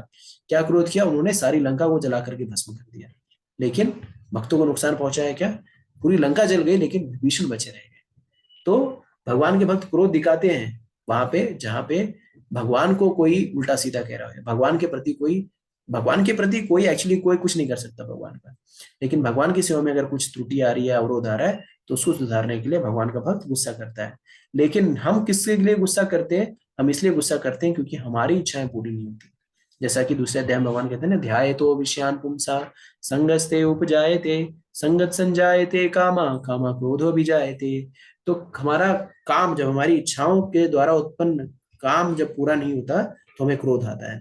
क्या क्रोध किया? उन्होंने सारी लंका को जला करके भस्म कर दिया। लेकिन भक्तों को नुकसान पहुंचाया क्या? पूरी लंका जल गई लेकिन विभीषण बचे रह गए। तो भगवान के भक्त क्रोध दिखाते हैं वहां पे जहां पे भगवान को कोई उल्टा सीधा कह रहा है। भगवान के प्रति कोई एक्चुअली कोई कुछ नहीं कर सकता भगवान का। लेकिन भगवान की सेवा में अगर कुछ त्रुटि आ रही है, अवरोध आ रहा है, तो उसको सुधारने के लिए भगवान का भक्त गुस्सा करता है। लेकिन हम किसके लिए गुस्सा करते हैं? हम इसलिए गुस्सा करते हैं क्योंकि हमारी इच्छाएं पूरी नहीं होती। जैसा कि दूसरे अध्याय में भगवान कहते हैं ना, ध्याये तो विषयान पुंसा संगस्ते उपजायते संगत संजायते कामा कामा क्रोधो विजायते। तो हमारा काम, जब हमारी इच्छाओं के द्वारा उत्पन्न काम जब पूरा नहीं होता तो हमें क्रोध आता है।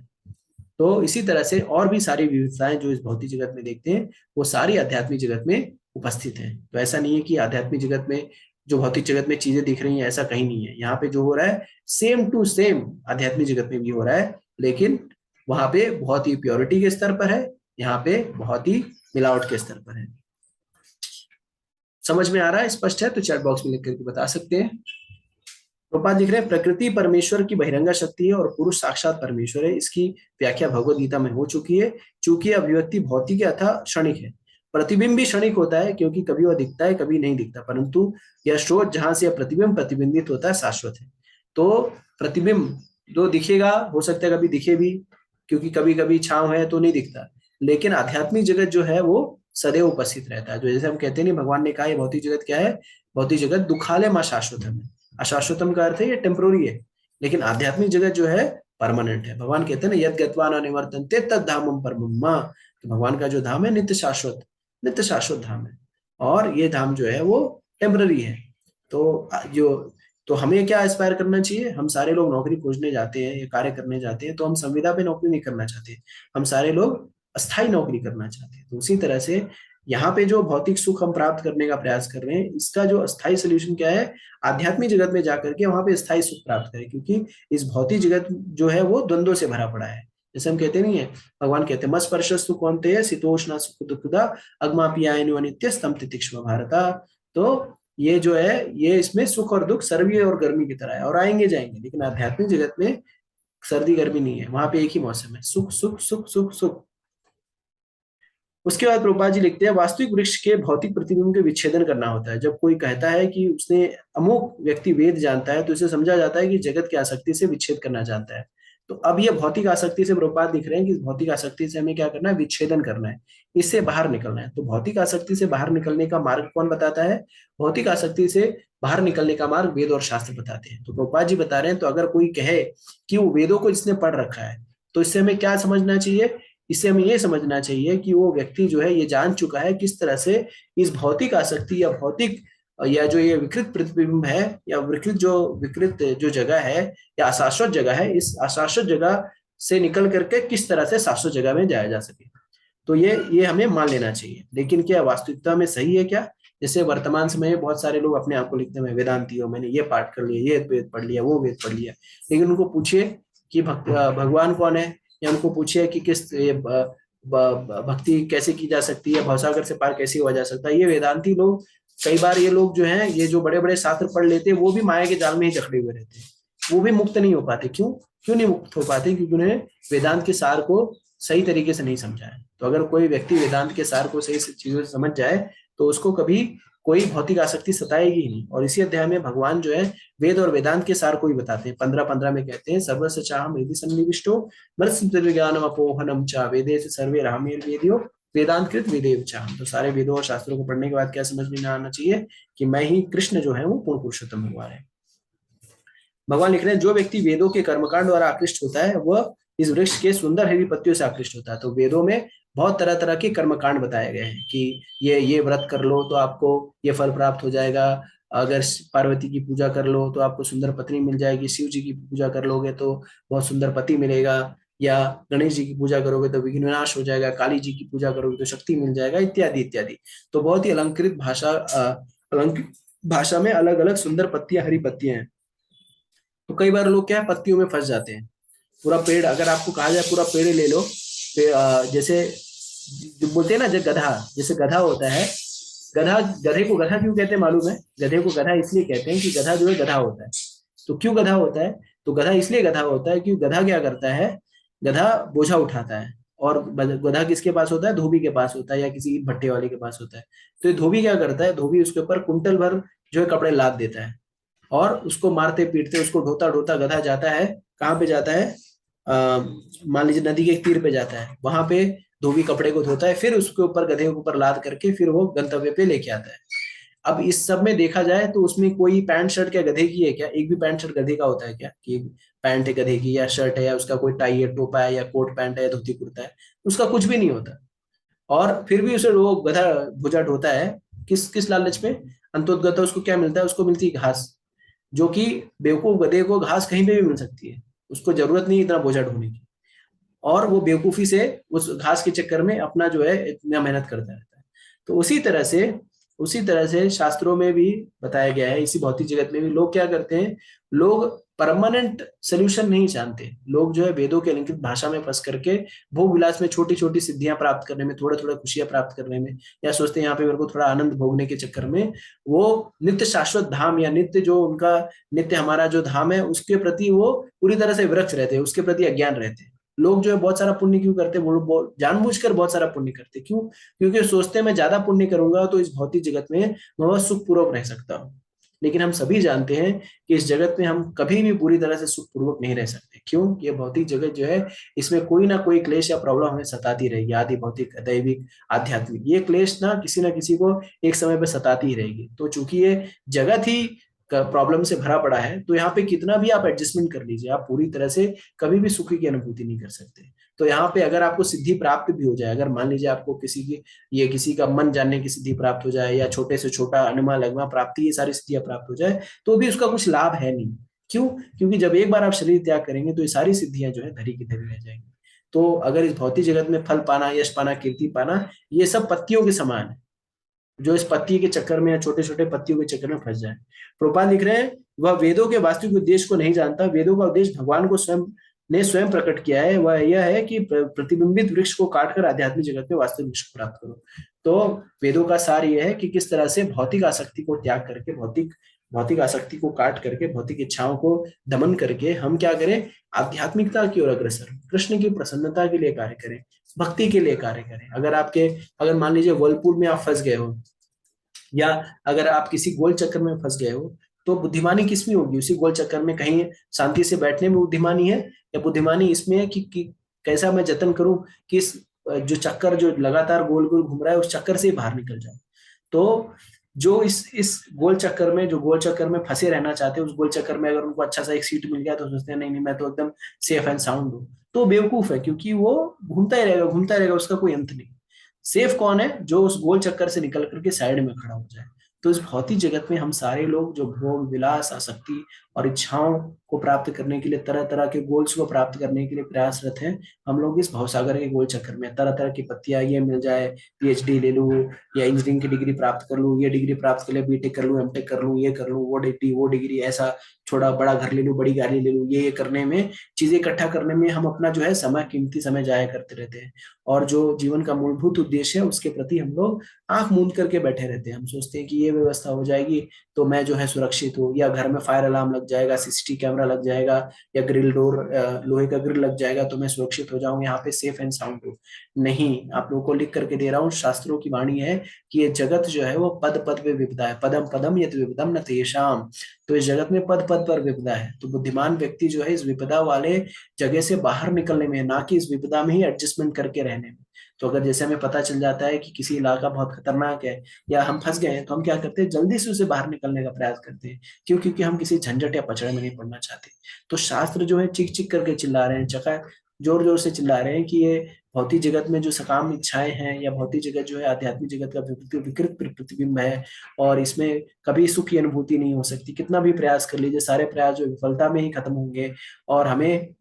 तो इसी तरह से और भी सारी विविधताएं जो इस भौतिक जगत में देखते हैं वो सारी आध्यात्मिक जगत में उपस्थित हैं। तो ऐसा नहीं है कि आध्यात्मिक जगत में जो भौतिक जगत में चीजें दिख रही हैं, ऐसा कहीं नहीं है। यहाँ पे जो हो रहा है सेम टू सेम आध्यात्मिक जगत में भी हो रहा है, लेकिन वहां पे बहुत ही प्योरिटी के स्तर पर है, यहाँ पे बहुत ही मिलावट के स्तर पर है। समझ में आ रहा है? स्पष्ट है? तो चैट बॉक्स में लिख करके बता सकते हैं। रूपा लिख रहे हैं प्रकृति परमेश्वर की बहिरंगा शक्ति है और पुरुष साक्षात परमेश्वर है। इसकी व्याख्या भगवत गीता में हो चुकी है। चूंकि अभिव्यक्ति भौतिक अथवा क्षणिक है, प्रतिबिंब भी क्षणिक होता है क्योंकि कभी वह दिखता है कभी नहीं दिखता, परंतु यह स्रोत जहां से यह प्रतिबिंब प्रतिबिंबित होता है शाश्वत है। तो प्रतिबिंब जो दिखेगा, हो सकता है कभी दिखे भी, क्योंकि कभी कभी छांव है तो नहीं दिखता, लेकिन आध्यात्मिक जगत जो है वो सदैव उपस्थित रहता है। जो जैसे हम कहते हैं नहीं, भगवान ने कहा ये भौतिक जगत क्या है? भौतिक जगत दुखालय मां शाश्वतम है। अशाश्वतम का अर्थ है ये टेम्पोररी है, लेकिन आध्यात्मिक जगत जो है परमानेंट है। भगवान कहते हैं ना, यद गत्वा न निवर्तन्ते तद धामम परमम मां। तो भगवान का जो धाम है नित्य शाश्वत धाम है, और ये धाम जो है वो टेम्पररी है। तो जो तो हमें क्या एस्पायर करना चाहिए? हम सारे लोग नौकरी खोजने जाते हैं या कार्य करने जाते हैं तो हम संविदा पे नौकरी नहीं करना चाहते, हम सारे लोग अस्थायी नौकरी करना चाहते हैं। तो उसी तरह से यहाँ पे जो भौतिक सुख हम प्राप्त करने का प्रयास कर रहे हैं, इसका जो अस्थायी सोल्यूशन क्या है? आध्यात्मिक जगत में जाकर के वहां पे स्थायी सुख प्राप्त करें, क्योंकि इस भौतिक जगत जो है वो द्वंद्वों से भरा पड़ा है। जैसे हम कहते नहीं है, भगवान कहते हैं मस्पर्शस्तु कौन्तेय शीतोष्ण सुख दुःखदा अग्माप्यायनो अनित्य स्तम तितिक्ष्व भारता। तो ये जो है ये इसमें सुख और दुख सर्दी और गर्मी की तरह है और आएंगे जाएंगे, लेकिन आध्यात्मिक जगत में सर्दी गर्मी नहीं है, वहां पे एक ही मौसम है, सुख सुख सुख सुख सुख। उसके बाद प्रभुपाद जी लिखते हैं वास्तविक वृक्ष के भौतिक प्रतिबिंब के विच्छेदन करना होता है। जब कोई कहता है कि उसने अमुक व्यक्ति वेद जानता है तो इसे समझा जाता है कि जगत की आसक्ति से विच्छेद करना चाहता है। तो अब ये भौतिक आसक्ति से प्रभुपाद लिख रहे हैं कि इस भौतिक आसक्ति से हमें क्या करना है? विच्छेदन करना है, इससे बाहर निकलना है। तो भौतिक आसक्ति से बाहर निकलने का मार्ग कौन बताता है? भौतिक आसक्ति से बाहर निकलने का मार्ग वेद और शास्त्र बताते हैं। तो प्रभुपाद जी बता रहे हैं, तो अगर कोई कहे कि वो वेदों को जिसने पढ़ रखा है, तो इससे हमें क्या समझना चाहिए? इससे हमें ये समझना चाहिए कि वो व्यक्ति जो है ये जान चुका है किस तरह से इस भौतिक आसक्ति या भौतिक या जो ये विकृत प्रतिबिंब है या विकृत जो जगह है या अशाश्वत जगह है, इस अशाश्वत जगह से निकल करके किस तरह से शाश्वत जगह में जाया जा सके। तो ये हमें मान लेना चाहिए। लेकिन क्या वास्तविकता में सही है क्या? जैसे वर्तमान समय में बहुत सारे लोग अपने आप को लिखते हैं वेदांती हो, मैंने ये पाठ कर लिया, ये वेद पढ़ लिया, वो वेद पढ़ लिया, लेकिन उनको पूछिए कि भगवान कौन है, या उनको पूछिए कि किस भक्ति कैसे की जा सकती है, भवसागर से पार कैसे हुआ जा सकता है। ये वेदांती लोग, कई बार ये लोग जो हैं, ये जो बड़े बड़े शास्त्र पढ़ लेते हैं वो भी माया के जाल में ही जकड़े हुए रहते हैं। वो भी मुक्त नहीं हो पाते। क्यों क्यों नहीं मुक्त हो पाते? क्योंकि उन्हें वेदांत के सार को सही तरीके से नहीं समझा है। तो अगर कोई व्यक्ति वेदांत के सार को सही चीजों से समझ जाए तो उसको कभी कोई भौतिक आसक्ति सताएगी ही नहीं। और इसी अध्याय में भगवान जो है वेद और वेदांत के सार को ही बताते हैं। 15-15 में कहते हैं, सर्वस्य चाहम हृदि सन्निविष्टो मत्सृज्ञानम अपोहनम च वेदे से सर्वे रामेर्वेदियो वेदांत कृत वेदेव चाहम। तो सारे वेदों और शास्त्रों को पढ़ने के बाद क्या समझ में आना चाहिए कि मैं ही कृष्ण जो है वो पूर्ण पुरुषोत्तम भगवान है। भगवान लिख रहे हैं, जो व्यक्ति वेदों के कर्मकांड द्वारा आकृष्ट होता है वह इस वृक्ष के सुंदर हरी पत्तियों से आकृष्ट होता है। तो वेदों में बहुत तरह तरह के कर्मकांड बताए गए हैं कि ये व्रत कर लो तो आपको ये फल प्राप्त हो जाएगा, अगर पार्वती की पूजा कर लो तो आपको सुंदर पत्नी मिल जाएगी, शिव जी की पूजा कर लोगे तो बहुत सुंदर पति मिलेगा, या गणेश जी की पूजा करोगे तो विघ्न विनाश हो जाएगा, काली जी की पूजा करोगे तो शक्ति मिल जाएगा, इत्यादि इत्यादि। तो बहुत ही अलंकृत भाषा, अलंकृत भाषा में अलग अलग सुंदर पत्तियां, हरी पत्तियां हैं। तो कई बार लोग क्या है, पत्तियों में फंस जाते हैं। पूरा पेड़ अगर आपको कहा जाए पूरा पेड़ ले लो, जैसे जो बोलते हैं ना, जब गधा, जैसे गधा होता है, गधा, गधे को गधा क्यों कहते हैं मालूम है? गधे को गधा इसलिए कहते हैं कि गधा जो है गधा होता है। तो क्यों गधा होता है? तो गधा इसलिए गधा होता है क्योंकि गधा क्या करता है, गधा बोझा उठाता है। और गधा किसके पास होता है? धोबी के पास होता है, या किसी भट्टे वाले के पास होता है। तो ये धोबी क्या करता है, धोबी उसके ऊपर कुंटल भर जो है कपड़े लाद देता है, और उसको मारते पीटते उसको ढोता ढोता गधा जाता है, कहाँ पे जाता है, मान लीजिए नदी के तीर पे जाता है, वहां पे धोबी कपड़े को धोता है, फिर उसके ऊपर गधे के ऊपर लाद करके फिर वो गंतव्य पे लेके आता है। अब इस सब में देखा जाए तो उसमें कोई पैंट शर्ट क्या गधे की है क्या? एक भी पैंट शर्ट गधे का होता है क्या कि पैंट है गधे की, या शर्ट है, या उसका कोई टाई है, टोपा है, या कोट पैंट है, या धोती कुर्ता है? उसका कुछ भी नहीं होता। और फिर भी उसे वो गधा भुजा ढोता है, किस किस लालच में? अंतोदगत उसको क्या मिलता है? उसको मिलती है घास, जो कि बेवकूफ गधे को घास कहीं पे भी मिल सकती है, उसको जरूरत नहीं इतना बोझा ढोने की। और वो बेवकूफी से उस घास के चक्कर में अपना जो है इतना मेहनत करता रहता है। तो उसी तरह से शास्त्रों में भी बताया गया है, इसी भौतिक जगत में भी लोग क्या करते हैं, लोग परमानेंट सोल्यूशन नहीं जानते। लोग जो है वेदों के अलंकृत भाषा में फंस करके भोग विलास में छोटी छोटी सिद्धियां प्राप्त करने में, थोड़ा थोड़ा खुशियां प्राप्त करने में, या सोचते हैं यहाँ पे मेरे को थोड़ा आनंद भोगने के चक्कर में वो नित्य शाश्वत धाम, या नित्य जो उनका नित्य हमारा जो धाम है उसके प्रति वो पूरी तरह से विरक्त रहते हैं, उसके प्रति अज्ञान रहते हैं। लोग जो है बहुत सारा पुण्य क्यों करते हैं? वो लोग जानबूझकर बहुत सारा पुण्य करते हैं। क्यों? क्योंकि सोचते हैं मैं ज्यादा पुण्य करूंगा तो इस भौतिक जगत में मैं बहुत सुखपूर्वक रह सकता हूँ। लेकिन हम सभी जानते हैं कि इस जगत में हम कभी भी पूरी तरह से सुखपूर्वक नहीं रह सकते। क्यों? ये भौतिक जगत जो है इसमें कोई ना कोई क्लेश या प्रॉब्लम हमें सताती रहेगी, आदि भौतिक, दैविक, आध्यात्मिक। ये क्लेश ना किसी को एक समय पे सताती ही रहेगी। तो चूंकि ये जगत ही प्रॉब्लम से भरा पड़ा है, तो यहाँ पे कितना भी आप एडजस्टमेंट कर लीजिए, आप पूरी तरह से कभी भी सुखी की अनुभूति नहीं कर सकते। तो यहाँ पे अगर आपको सिद्धि प्राप्त भी हो जाए, अगर मान लीजिए आपको किसी का मन जानने की सिद्धि प्राप्त हो जाए, या छोटे से छोटा अनुमा लगमा प्राप्ति, ये सारी सिद्धियां प्राप्त हो जाए, तो भी उसका कुछ लाभ है नहीं। क्यों? क्योंकि जब एक बार आप शरीर त्याग करेंगे तो ये सारी सिद्धियां जो है धरी की धरी रह जाएंगी। तो अगर इस भौतिक जगत में फल पाना, यश पाना, कीर्ति पाना, ये सब पत्तियों के समान है, जो इस पत्ती के चक्कर में या छोटे छोटे पत्तियों के चक्कर में फंस जाए। प्रभुपाद लिख रहे हैं, वह वेदों के वास्तविक उद्देश्य को नहीं जानता। वेदों का उद्देश्य भगवान को स्वयं प्रकट किया है, वह यह है कि प्रतिबिंबित वृक्ष को काटकर आध्यात्मिक जगत में वास्तविक वृक्ष को प्राप्त करो। तो वेदों का सार यह है कि किस तरह से भौतिक आसक्ति को त्याग करके, भौतिक भौतिक आसक्ति को काट करके, भौतिक इच्छाओं को दमन करके हम क्या करें, आध्यात्मिकता की ओर अग्रसर, कृष्ण की प्रसन्नता के लिए कार्य करें, भक्ति के लिए कार्य करें। अगर मान लीजिए वर्लपूल में आप फंस गए हो, या अगर आप किसी गोल चक्कर में फंस गए हो, तो बुद्धिमानी किसमें होगी? उसी गोल चक्कर में कहीं शांति से बैठने में बुद्धिमानी है, या बुद्धिमानी इसमें है कि कैसा मैं जतन करूं कि इस जो चक्कर जो लगातार गोल गोल घूम रहा है उस चक्कर से ही बाहर निकल जाए। तो जो इस गोल चक्कर में, जो गोल चक्कर में फंसे रहना चाहते हैं, उस गोल चक्कर में अगर उनको अच्छा सा एक सीट मिल गया तो सोचते हैं नहीं नहीं मैं तो एकदम सेफ एंड साउंड हूँ। तो बेवकूफ है, क्योंकि वो घूमता ही रहेगा, उसका कोई अंत नहीं। सेफ कौन है? जो उस गोल चक्कर से निकल करके साइड में खड़ा हो जाए। तो इस भौतिक जगत में हम सारे लोग जो भोग विलास, आसक्ति और इच्छाओं को प्राप्त करने के लिए, तरह तरह के गोल्स को प्राप्त करने के लिए प्रयासरत हैं। हम लोग इस भवसागर के गोल चक्कर में तरह तरह की पत्तियां, ये मिल जाए, पीएचडी ले लूं, या इंजीनियरिंग की डिग्री प्राप्त कर लूं, ये डिग्री प्राप्त कर ले, बीटेक कर लूं, एमटेक कर लूं, ये कर लूं, वो डिग्री, ऐसा छोटा बड़ा घर ले लूं, बड़ी गाड़ी ले लूं, ये करने में, चीजें इकट्ठा करने में हम अपना जो है समय, कीमती समय जाया करते रहते हैं। और जो जीवन का मूलभूत उद्देश्य है उसके प्रति हम लोग आंख मूंद करके बैठे रहते हैं। हम सोचते हैं कि ये व्यवस्था हो जाएगी तो मैं जो है सुरक्षित हूँ, या घर में फायर अलार्म लग जाएगा, सीसीटीवी कैमरा लग जाएगा, या ग्रिल डोर, लोहे का ग्रिल लग जाएगा तो मैं सुरक्षित हो जाऊं, यहाँ पे सेफ एंड साउंड हूँ। नहीं, आप लोगों को लिख करके दे रहा हूँ, शास्त्रों की वाणी है कि ये जगत जो है वो पद पद पे विपदा है, पदम पदम यत विपदम न तेषाम। तो इस जगत में पद पद पर विपदा है। तो बुद्धिमान व्यक्ति जो है इस विपदा वाले जगह से बाहर निकलने में, ना कि इस विपदा में ही एडजस्टमेंट करके रहने में। तो अगर जैसे हमें पता चल जाता है कि किसी इलाका बहुत खतरनाक है या हम फंस गए हैं, तो हम क्या करते हैं, जल्दी से उसे बाहर निकलने का प्रयास करते हैं। क्यों? क्योंकि हम किसी झंझट या पचड़े में नहीं पड़ना चाहते। तो शास्त्र जो है चिक चिक करके चिल्ला रहे हैं, चका जोर जोर से चिल्ला रहे हैं कि ये भौतिक जगत में जो सकाम इच्छाएं हैं, या भौतिक जगत जो है आध्यात्मिक जगत का विकृत प्रतिबिंब है, और इसमें कभी सुख की अनुभूति नहीं हो सकती। कितना भी प्रयास कर लीजिए, सारे प्रयास जो विफलता में ही खत्म होंगे। और हमें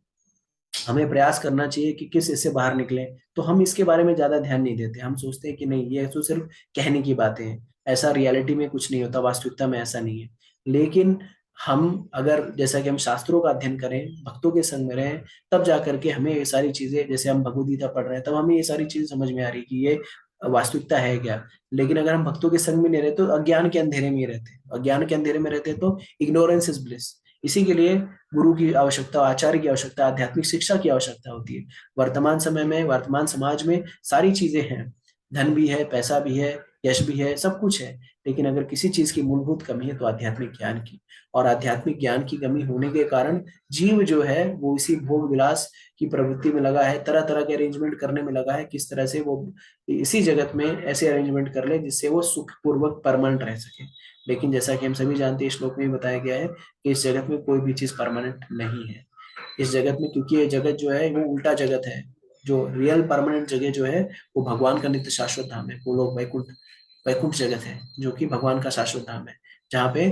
हमें प्रयास करना चाहिए कि किस इससे बाहर निकले। तो हम इसके बारे में ज्यादा ध्यान नहीं देते। हम सोचते हैं कि नहीं, ये तो सिर्फ कहने की बातें हैं, ऐसा रियलिटी में कुछ नहीं होता, वास्तविकता में ऐसा नहीं है। लेकिन हम अगर, जैसा कि हम शास्त्रों का अध्ययन करें, भक्तों के संग में रहें, तब जा करके हमें ये सारी चीजें, जैसे हम भगवद गीता पढ़ रहे हैं, तब हमें ये सारी चीजें समझ में आ रही कि ये वास्तविकता है क्या। लेकिन अगर हम भक्तों के संग में नहीं रहते तो अज्ञान के अंधेरे में ही रहते हैं। अज्ञान के अंधेरे में रहते हैं तो इग्नोरेंस इज ब्लिस। इसी के लिए गुरु की आवश्यकता, आचार्य की आवश्यकता, आध्यात्मिक शिक्षा की आवश्यकता होती है। वर्तमान समय में, वर्तमान समाज में सारी चीजें हैं, धन भी है, पैसा भी है, यश भी है, सब कुछ है। लेकिन अगर किसी चीज की मूलभूत कमी है तो आध्यात्मिक ज्ञान की। और आध्यात्मिक ज्ञान की कमी होने के कारण जीव जो है वो इसी भोग विलास की प्रवृत्ति में लगा है, तरह तरह के अरेंजमेंट करने में लगा है, किस तरह से वो इसी जगत में ऐसे अरेंजमेंट कर ले जिससे वो सुखपूर्वक परमानेंट रह सके। लेकिन जैसा कि हम सभी जानते हैं, श्लोक में भी बताया गया है कि इस जगत में कोई भी चीज परमानेंट नहीं है। इस जगत में, क्योंकि ये जगत जो है वो उल्टा जगत है। जो रियल परमानेंट जगह जो है वो भगवान का नित्य शाश्वत धाम है, वो लोग वैकुंठ, वैकुंठ जगत है, जो कि भगवान का शाश्वत धाम है, जहाँ पे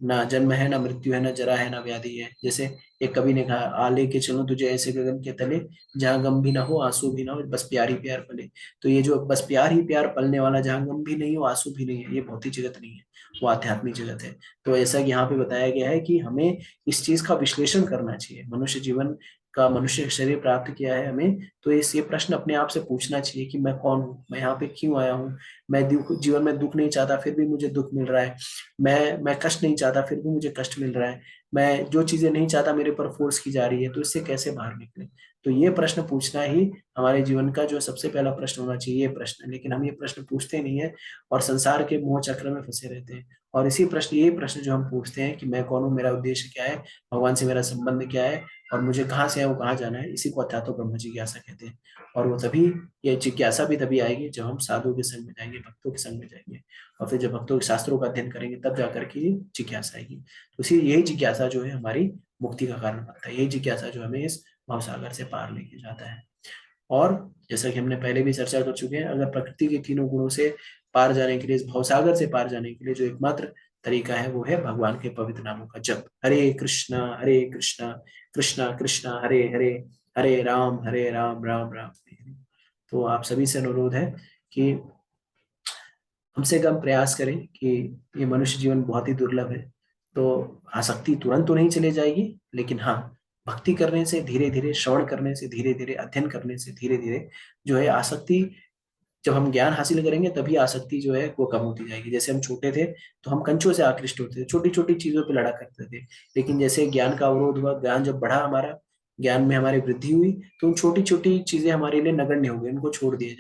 ना जन्म है, ना मृत्यु है, ना जरा है, ना व्याधि है। जैसे एक कवि ने कहा, आ लेके चलो तुझे ऐसे गगन के तले, जहाँ गम भी ना हो, आंसू भी ना हो, बस प्यार ही प्यार पले। तो ये जो बस प्यार ही प्यार पलने वाला, जहाँ गम भी नहीं हो, आंसू भी नहीं है, ये भौतिक जगत नहीं है, वो आध्यात्मिक जगत है। तो ऐसा कि यहाँ पे बताया गया है कि हमें इस चीज का विश्लेषण करना चाहिए। मनुष्य जीवन का, मनुष्य शरीर प्राप्त किया है हमें, तो इस ये प्रश्न अपने आप से पूछना चाहिए कि मैं कौन हूँ, मैं यहाँ पे क्यों आया हूँ। मैं जीवन में दुख नहीं चाहता फिर भी मुझे दुख मिल रहा है। मैं कष्ट नहीं चाहता फिर भी मुझे कष्ट मिल रहा है। मैं जो चीजें नहीं चाहता मेरे पर फोर्स की जा रही है, तो इससे कैसे बाहर निकले। तो ये प्रश्न पूछना ही हमारे जीवन का जो सबसे पहला प्रश्न होना चाहिए, ये प्रश्न। लेकिन हम ये प्रश्न पूछते नहीं है, और संसार के मोह चक्र में फंसे रहते हैं। और इसी प्रश्न, यही प्रश्न जो हम पूछते हैं कि मैं कौन हूँ, मेरा उद्देश्य क्या है, भगवान से मेरा संबंध क्या है, और मुझे कहाँ से है वो कहाँ जाना है, इसी को अध्यात्म ब्रह्म जिज्ञासा कहते हैं। और वो तभी, ये जिज्ञासा भी तभी आएगी जब हम साधुओं के संग में जाएंगे, भक्तों के संग में जाएंगे। और फिर जब भक्तों के शास्त्रों का अध्ययन करेंगे, तब जाकर के ये जिज्ञासा आएगी। तो इसी, यही जिज्ञासा जो है हमारी मुक्ति का कारण बनता है। यही जिज्ञासा जो हमें इस भवसागर से पार लेके जाता है। और जैसा कि हमने पहले भी चर्चा कर चुके हैं, अगर प्रकृति के तीनों गुणों से पार जाने के लिए, इस भवसागर से पार जाने के लिए जो एकमात्र तरीका है, वो है भगवान के पवित्र नामों का जप। हरे कृष्णा कृष्णा कृष्णा हरे हरे, हरे राम राम राम हरे हरे। तो आप सभी से अनुरोध है कि कम से कम प्रयास करें कि, ये मनुष्य जीवन बहुत ही दुर्लभ है। तो आसक्ति तुरंत तो नहीं चले जाएगी, लेकिन हाँ, भक्ति करने से धीरे धीरे, श्रवण करने से धीरे धीरे, अध्ययन करने से धीरे धीरे जो है आसक्ति, जब हम ज्ञान हासिल करेंगे तभी आसक्ति जो है वो कम होती जाएगी। जैसे हम छोटे थे तो हम कंचों से आकृष्ट होते थे, छोटी छोटी चीजों पे लड़ा करते थे। लेकिन जैसे ज्ञान का अवरोध हुआ, ज्ञान जब बढ़ा, हमारा ज्ञान में हमारी वृद्धि हुई, तो उन छोटी छोटी चीजें हमारे लिए नगण्य हो गई, उनको छोड़ दिए।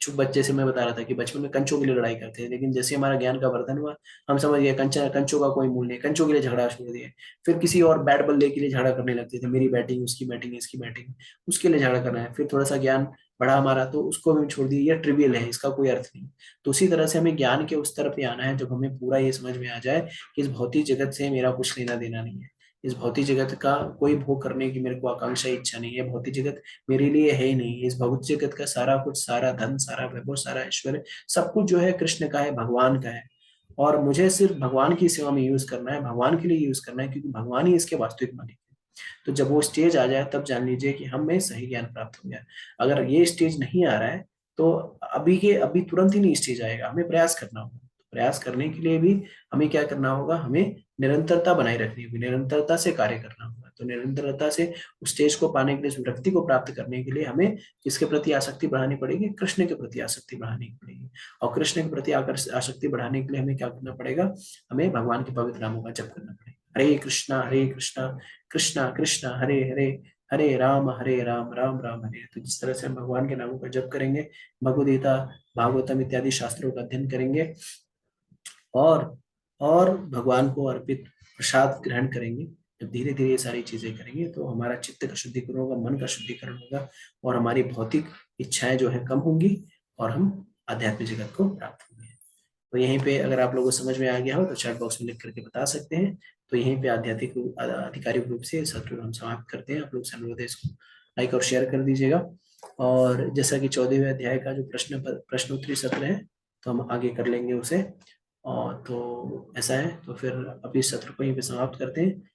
जब बच्चे से मैं बता रहा था कि बचपन में कंचों के लिए लड़ाई करते थे, लेकिन जैसे हमारा ज्ञान का वर्धन हुआ, हम समझ गए कंचों का कोई मूल्य नहीं, कंचों के लिए झगड़ा छोड़ दिए। फिर किसी और बैट बल्ले के लिए झगड़ा करने लगते थे, मेरी बैटिंग, उसकी बैटिंग, इसकी बैटिंग, उसके लिए झगड़ा करना है। फिर थोड़ा सा ज्ञान बढ़ा हमारा, तो उसको भी छोड़ दिया, ये ट्रिवियल है, इसका कोई अर्थ नहीं। तो उसी तरह से हमें ज्ञान के उस तरफ ही आना है जब हमें पूरा ये समझ में आ जाए कि इस भौतिक जगत से मेरा कुछ लेना देना नहीं है। इस भौतिक जगत का कोई भोग करने की मेरे को आकांक्षा, इच्छा नहीं है। भौतिक जगत मेरे लिए है ही नहीं। इस भौतिक जगत का सारा कुछ, सारा धन, सारा वैभव, सारा ऐश्वर्य, सब कुछ जो है कृष्ण का है, भगवान का है। और मुझे सिर्फ भगवान की सेवा में यूज करना है, भगवान के लिए यूज करना है, क्योंकि भगवान ही इसके वास्तविक मालिक है। तो जब वो स्टेज आ जाए, तब जान लीजिए कि हमें सही ज्ञान प्राप्त हो गया। अगर ये स्टेज नहीं आ रहा है, तो अभी तुरंत ही नहीं स्टेज आएगा, हमें प्रयास करना होगा। तो प्रयास करने के लिए भी हमें क्या करना होगा, हमें निरंतरता बनाए रखनी होगी, निरंतरता से कार्य करना होगा। तो निरंतरता से उस स्टेज को पाने के लिए, उस व्यक्ति को प्राप्त करने के लिए हमें किसके प्रति आसक्ति बढ़ानी पड़ेगी, कृष्ण के प्रति आसक्ति बढ़ानी पड़ेगी। और कृष्ण के प्रति आसक्ति बढ़ाने के लिए हमें क्या करना पड़ेगा, हमें भगवान के पवित्र नामों का जप करना पड़ेगा। हरे कृष्णा कृष्णा कृष्णा हरे हरे, हरे राम राम राम हरे। तो जिस तरह से हम भगवान के नामों का जप करेंगे, भगवद गीता, भागवतम इत्यादि शास्त्रों का अध्ययन करेंगे और और भगवान को अर्पित प्रसाद ग्रहण करेंगे, जब धीरे धीरे ये सारी चीजें करेंगे तो हमारा चित्त का शुद्धिकरण होगा, मन का शुद्धिकरण होगा और हमारी भौतिक इच्छाएं जो है कम होंगी और हम आध्यात्मिक जगत को प्राप्त होंगे। तो यहीं पे अगर आप लोगों को समझ में आ गया हो तो चैट बॉक्स में लिख करके बता सकते हैं। तो यहीं पे आधिकारिक रूप से सत्र हम समाप्त करते हैं। आप लोग से अनुरोध है इसको लाइक और शेयर कर दीजिएगा। और जैसा कि 14वें अध्याय का जो प्रश्नोत्तरी सत्र है तो हम आगे कर लेंगे उसे। और तो ऐसा है, तो फिर अभी सत्र को यहीं पे समाप्त करते हैं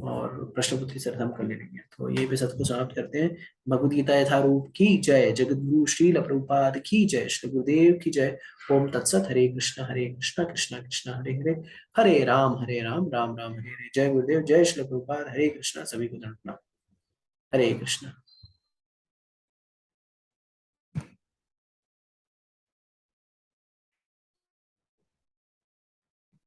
और प्रश्न पत्री सत्र हम कर लेंगे। तो यहीं पे सत्र को समाप्त करते हैं। भगवद गीता यथारूप की जय, जगत गुरु श्रील प्रभुपाद की जय, श्री गुरुदेव की जय। ओम तत्सत। हरे कृष्णा कृष्णा कृष्णा हरे हरे, हरे राम राम राम हरे हरे। जय गुरुदेव, जय श्री प्रभुपाद। हरे कृष्णा। सभी को दंड प्रणाम। हरे कृष्णा।